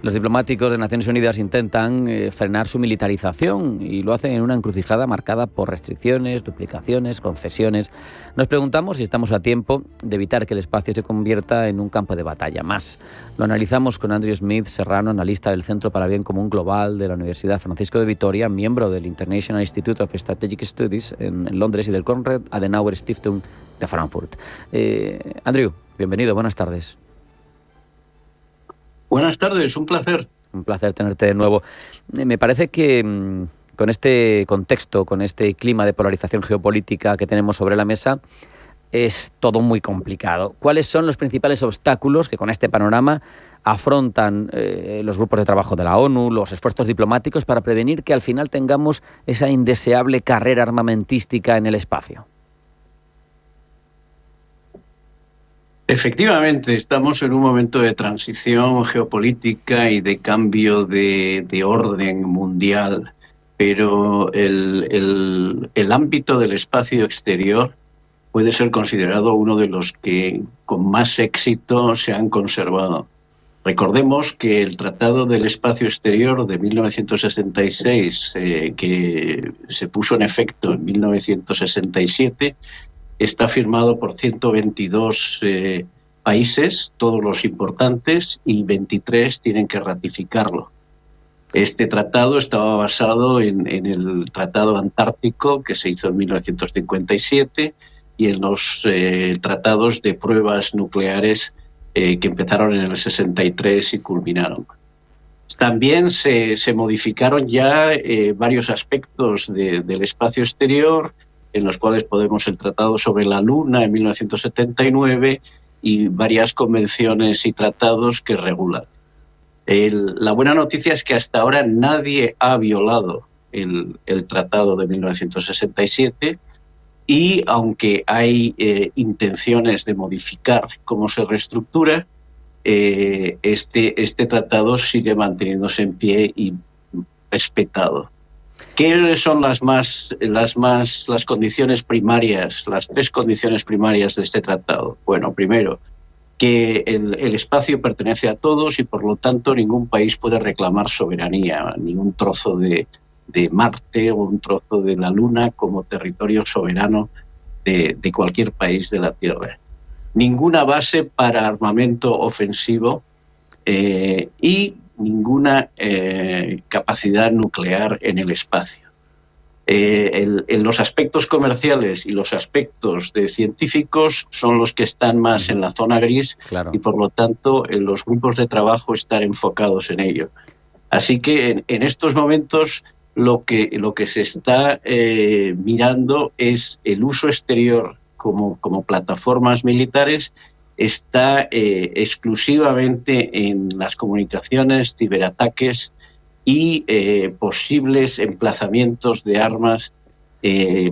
los diplomáticos de Naciones Unidas intentan frenar su militarización, y lo hacen en una encrucijada marcada por restricciones, duplicaciones, concesiones. Nos preguntamos si estamos a tiempo de evitar que el espacio se convierta en un campo de batalla más. Lo analizamos con Andrew Smith Serrano, analista del Centro para el Bien Común Global de la Universidad Francisco de Vitoria, miembro del International Institute of Strategic Studies en Londres y del Konrad Adenauer Stiftung de Frankfurt. Andrew, bienvenido, buenas tardes. Buenas tardes, un placer. Un placer tenerte de nuevo. Me parece que con este contexto, con este clima de polarización geopolítica que tenemos sobre la mesa, es todo muy complicado. ¿Cuáles son los principales obstáculos que con este panorama afrontan los grupos de trabajo de la ONU, los esfuerzos diplomáticos para prevenir que al final tengamos esa indeseable carrera armamentística en el espacio? Efectivamente, estamos en un momento de transición geopolítica y de cambio de orden mundial, pero el ámbito del espacio exterior puede ser considerado uno de los que con más éxito se han conservado. Recordemos que el Tratado del Espacio Exterior de 1966, que se puso en efecto en 1967, está firmado por 122 países, todos los importantes, y 23 tienen que ratificarlo. Este tratado estaba basado en el Tratado Antártico, que se hizo en 1957, y en los tratados de pruebas nucleares que empezaron en el 63 y culminaron. También se modificaron ya varios aspectos del espacio exterior, en los cuales podemos el Tratado sobre la Luna en 1979 y varias convenciones y tratados que regulan. La buena noticia es que hasta ahora nadie ha violado el Tratado de 1967 y aunque hay intenciones de modificar cómo se reestructura, este tratado sigue manteniéndose en pie y respetado. ¿Qué son las condiciones primarias, las tres condiciones primarias de este tratado? Bueno, primero, que el espacio pertenece a todos y por lo tanto ningún país puede reclamar soberanía, ningún trozo de Marte o un trozo de la Luna como territorio soberano de cualquier país de la Tierra. Ninguna base para armamento ofensivo y ninguna capacidad nuclear en el espacio. En los aspectos comerciales y los aspectos de científicos son los que están más en la zona gris, claro, y por lo tanto los grupos de trabajo están enfocados en ello. Así que en estos momentos lo que se está mirando es el uso exterior como plataformas militares. Está exclusivamente en las comunicaciones, ciberataques y posibles emplazamientos de armas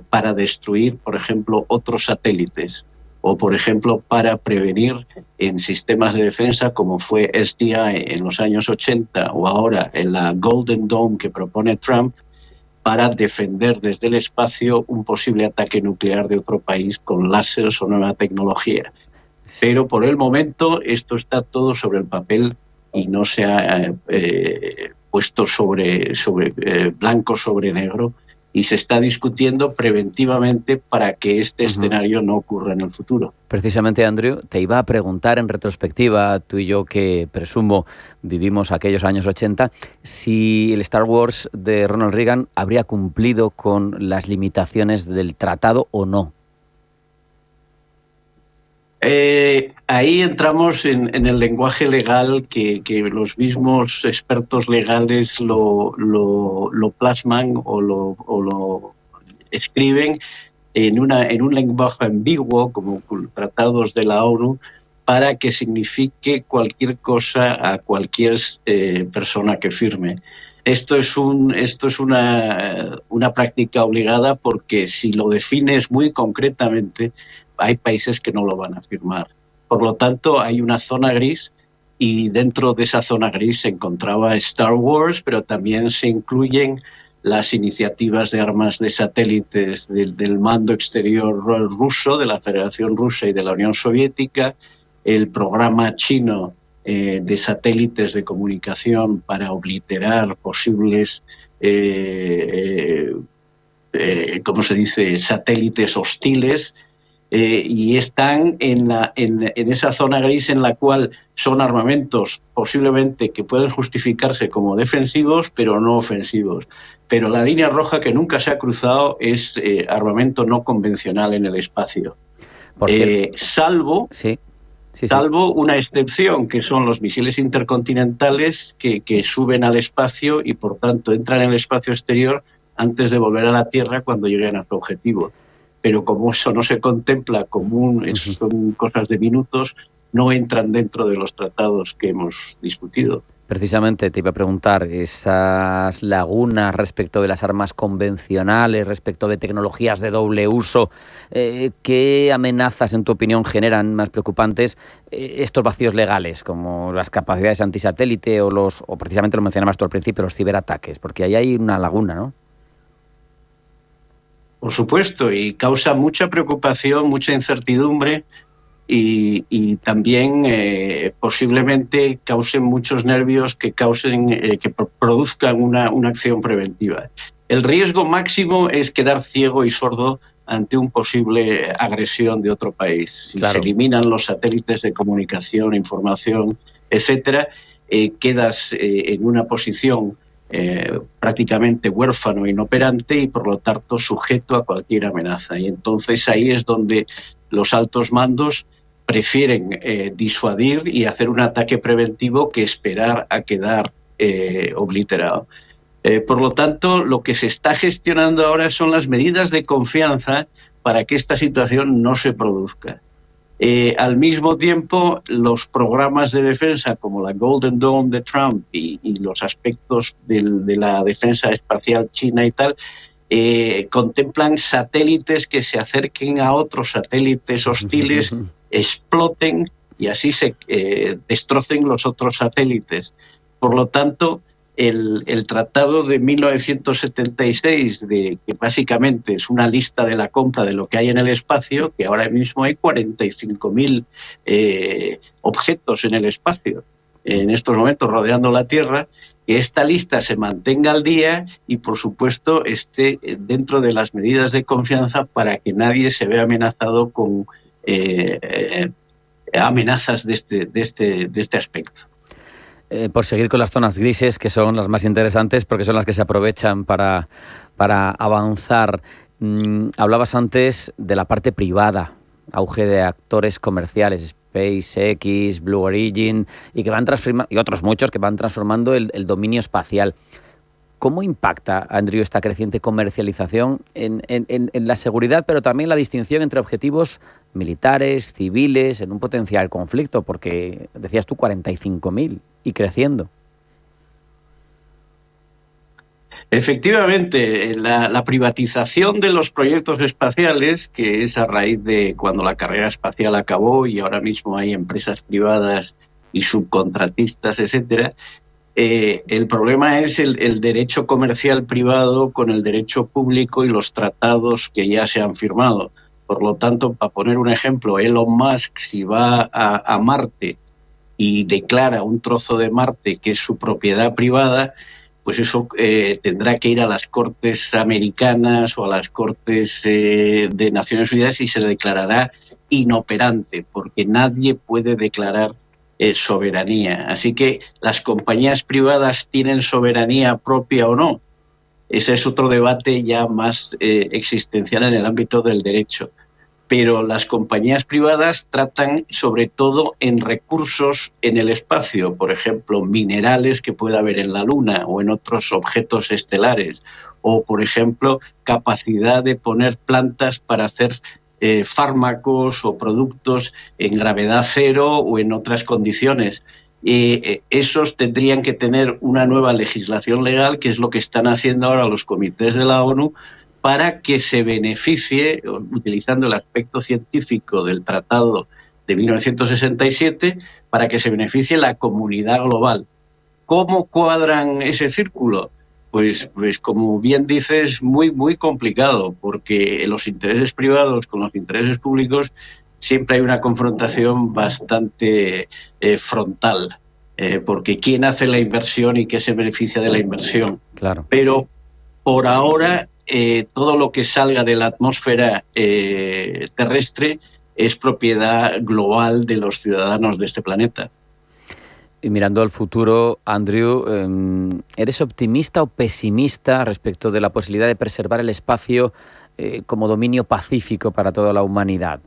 para destruir, por ejemplo, otros satélites o, por ejemplo, para prevenir en sistemas de defensa como fue SDI en los años 80 o ahora en la Golden Dome que propone Trump, para defender desde el espacio un posible ataque nuclear de otro país con láseres o nueva tecnología. Pero por el momento esto está todo sobre el papel y no se ha puesto sobre blanco sobre negro y se está discutiendo preventivamente para que este escenario no ocurra en el futuro. Precisamente, Andrew, te iba a preguntar en retrospectiva, tú y yo que presumo vivimos aquellos años 80, si el Star Wars de Ronald Reagan habría cumplido con las limitaciones del tratado o no. Ahí entramos en el lenguaje legal que los mismos expertos legales lo plasman o lo escriben en un lenguaje ambiguo, como tratados de la ONU, para que signifique cualquier cosa a cualquier persona que firme. Esto es una práctica obligada porque si lo defines muy concretamente, hay países que no lo van a firmar. Por lo tanto, hay una zona gris y dentro de esa zona gris se encontraba Star Wars, pero también se incluyen las iniciativas de armas de satélites del mando exterior ruso, de la Federación Rusa y de la Unión Soviética, el programa chino de satélites de comunicación para obliterar posibles satélites hostiles, y están en esa zona gris en la cual son armamentos posiblemente que pueden justificarse como defensivos pero no ofensivos. Pero la línea roja que nunca se ha cruzado es armamento no convencional en el espacio. Salvo una excepción, que son los misiles intercontinentales que suben al espacio y por tanto entran en el espacio exterior antes de volver a la Tierra cuando lleguen a su objetivo. Pero como eso no se contempla son cosas de minutos, no entran dentro de los tratados que hemos discutido. Precisamente te iba a preguntar, esas lagunas respecto de las armas convencionales, respecto de tecnologías de doble uso, ¿qué amenazas, en tu opinión, generan más preocupantes estos vacíos legales, como las capacidades antisatélite o precisamente lo mencionabas tú al principio, los ciberataques? Porque ahí hay una laguna, ¿no? Por supuesto, y causa mucha preocupación, mucha incertidumbre y también posiblemente causen muchos nervios que produzcan una acción preventiva. El riesgo máximo es quedar ciego y sordo ante una posible agresión de otro país. Si se eliminan los satélites de comunicación, información, etcétera, quedas en una posición prácticamente huérfano, inoperante y por lo tanto sujeto a cualquier amenaza. Y entonces ahí es donde los altos mandos prefieren disuadir y hacer un ataque preventivo que esperar a quedar obliterado. Por lo tanto, lo que se está gestionando ahora son las medidas de confianza para que esta situación no se produzca. Al mismo tiempo, los programas de defensa como la Golden Dome de Trump y los aspectos de la defensa espacial china y tal, contemplan satélites que se acerquen a otros satélites hostiles, exploten y así se destrocen los otros satélites. Por lo tanto, el tratado de 1976, que básicamente es una lista de la compra de lo que hay en el espacio, que ahora mismo hay 45.000 objetos en el espacio, en estos momentos rodeando la Tierra, que esta lista se mantenga al día y, por supuesto, esté dentro de las medidas de confianza para que nadie se vea amenazado con amenazas de este aspecto. Por seguir con las zonas grises, que son las más interesantes porque son las que se aprovechan para avanzar. Hablabas antes de la parte privada, auge de actores comerciales, SpaceX, Blue Origin, y otros muchos que van transformando el dominio espacial. ¿Cómo impacta, Andrew, esta creciente comercialización en la seguridad, pero también la distinción entre objetivos militares, civiles, en un potencial conflicto? Porque decías tú 45.000 y creciendo. Efectivamente, la privatización de los proyectos espaciales, que es a raíz de cuando la carrera espacial acabó y ahora mismo hay empresas privadas y subcontratistas, etcétera, el problema es el derecho comercial privado con el derecho público y los tratados que ya se han firmado. Por lo tanto, para poner un ejemplo, Elon Musk, si va a Marte y declara un trozo de Marte que es su propiedad privada, pues eso tendrá que ir a las Cortes americanas o a las Cortes de Naciones Unidas y se declarará inoperante, porque nadie puede declarar soberanía. Así que las compañías privadas tienen soberanía propia o no. Ese es otro debate ya más existencial en el ámbito del derecho. Pero las compañías privadas tratan sobre todo en recursos en el espacio, por ejemplo, minerales que pueda haber en la Luna o en otros objetos estelares, o, por ejemplo, capacidad de poner plantas para hacer fármacos o productos en gravedad cero o en otras condiciones. Esos tendrían que tener una nueva legislación legal, que es lo que están haciendo ahora los comités de la ONU, para que se beneficie, utilizando el aspecto científico del Tratado de 1967, para que se beneficie la comunidad global. ¿Cómo cuadran ese círculo? Pues como bien dices, muy, muy complicado, porque los intereses privados con los intereses públicos siempre hay una confrontación bastante frontal, porque ¿quién hace la inversión y qué se beneficia de la inversión? Claro. Pero por ahora todo lo que salga de la atmósfera terrestre es propiedad global de los ciudadanos de este planeta. Y mirando al futuro, Andrew, ¿eres optimista o pesimista respecto de la posibilidad de preservar el espacio como dominio pacífico para toda la humanidad?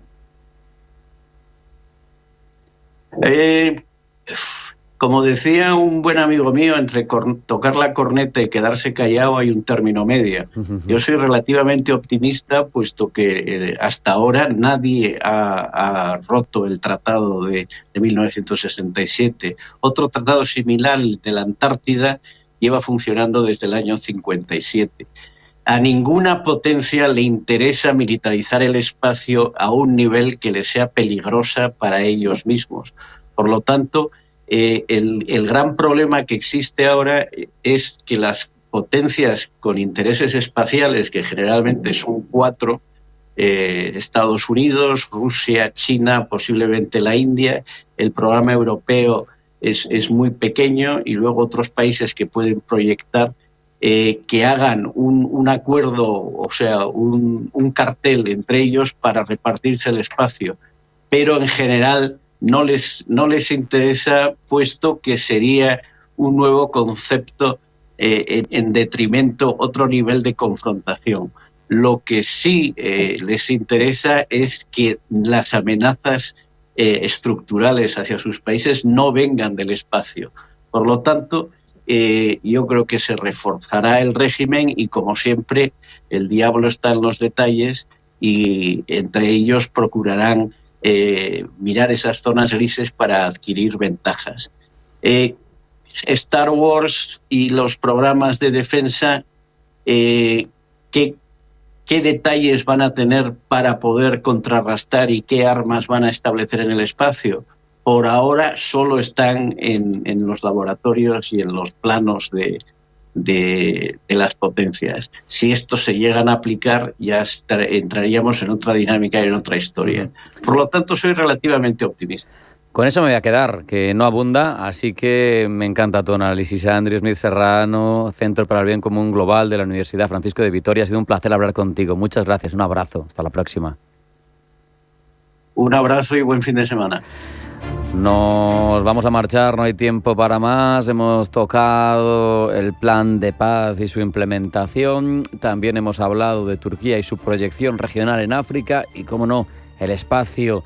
Como decía un buen amigo mío, entre tocar la corneta y quedarse callado hay un término medio. Yo soy relativamente optimista, puesto que hasta ahora nadie ha roto el tratado de 1967. Otro tratado similar, el de la Antártida, lleva funcionando desde el año 57. A ninguna potencia le interesa militarizar el espacio a un nivel que le sea peligrosa para ellos mismos. Por lo tanto, el gran problema que existe ahora es que las potencias con intereses espaciales, que generalmente son 4, Estados Unidos, Rusia, China, posiblemente la India, el programa europeo es muy pequeño, y luego otros países que pueden proyectar, que hagan un acuerdo, o sea, un cartel entre ellos para repartirse el espacio. Pero en general no les interesa, puesto que sería un nuevo concepto en detrimento, otro nivel de confrontación. Lo que sí les interesa es que las amenazas estructurales hacia sus países no vengan del espacio. Por lo tanto, yo creo que se reforzará el régimen y, como siempre, el diablo está en los detalles, y entre ellos procurarán mirar esas zonas grises para adquirir ventajas. Star Wars y los programas de defensa, ¿qué detalles van a tener para poder contrarrestar y qué armas van a establecer en el espacio? Por ahora solo están en los laboratorios y en los planos de las potencias. Si estos se llegan a aplicar, ya entraríamos en otra dinámica y en otra historia. Por lo tanto, soy relativamente optimista. Con eso me voy a quedar, que no abunda, así que me encanta tu análisis. Andrew Smith Serrano, Centro para el Bien Común Global de la Universidad Francisco de Vitoria. Ha sido un placer hablar contigo. Muchas gracias, un abrazo. Hasta la próxima. Un abrazo y buen fin de semana. Nos vamos a marchar, no hay tiempo para más. Hemos tocado el plan de paz y su implementación. También hemos hablado de Turquía y su proyección regional en África. Y, cómo no, el espacio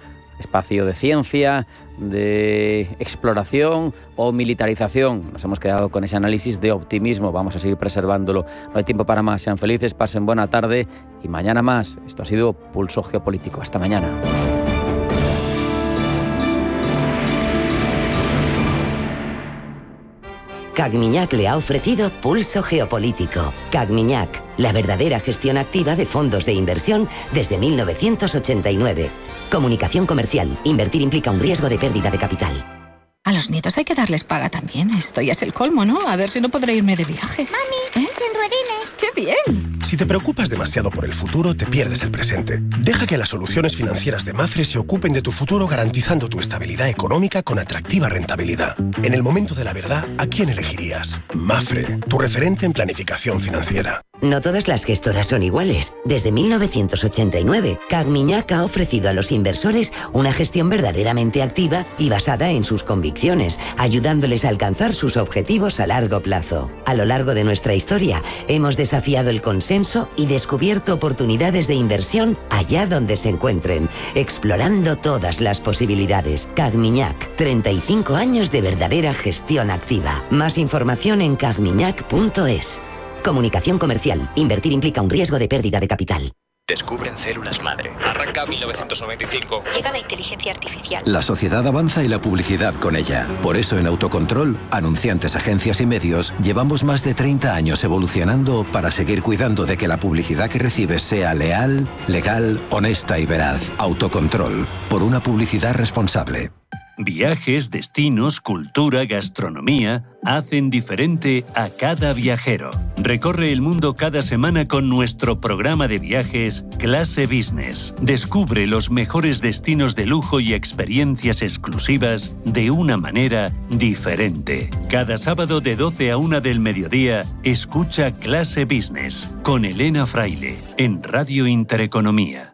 de ciencia, de exploración o militarización. Nos hemos quedado con ese análisis de optimismo. Vamos a seguir preservándolo. No hay tiempo para más. Sean felices, pasen buena tarde y mañana más. Esto ha sido Pulso Geopolítico. Hasta mañana. CAC-Miñac le ha ofrecido Pulso Geopolítico. CAC-Miñac, la verdadera gestión activa de fondos de inversión desde 1989. Comunicación comercial. Invertir implica un riesgo de pérdida de capital. A los nietos hay que darles paga también. Esto ya es el colmo, ¿no? A ver si no podré irme de viaje. ¡Mami! ¡Sin ruedines! ¡Qué bien! Si te preocupas demasiado por el futuro, te pierdes el presente. Deja que las soluciones financieras de Mafre se ocupen de tu futuro, garantizando tu estabilidad económica con atractiva rentabilidad. En el momento de la verdad, ¿a quién elegirías? Mafre, tu referente en planificación financiera. No todas las gestoras son iguales. Desde 1989, CAC-Miñac ha ofrecido a los inversores una gestión verdaderamente activa y basada en sus convicciones, ayudándoles a alcanzar sus objetivos a largo plazo. A lo largo de nuestra historia, hemos desafiado el consenso y descubierto oportunidades de inversión allá donde se encuentren, explorando todas las posibilidades. CAC-Miñac, 35 años de verdadera gestión activa. Más información en cagmiñac.es. Comunicación comercial. Invertir implica un riesgo de pérdida de capital. Descubren células madre. Arranca 1995. Llega la inteligencia artificial. La sociedad avanza y la publicidad con ella. Por eso en Autocontrol, anunciantes, agencias y medios, llevamos más de 30 años evolucionando para seguir cuidando de que la publicidad que recibes sea leal, legal, honesta y veraz. Autocontrol. Por una publicidad responsable. Viajes, destinos, cultura, gastronomía hacen diferente a cada viajero. Recorre el mundo cada semana con nuestro programa de viajes Clase Business. Descubre los mejores destinos de lujo y experiencias exclusivas de una manera diferente. Cada sábado de 12 a 1 del mediodía, escucha Clase Business con Elena Fraile en Radio Intereconomía.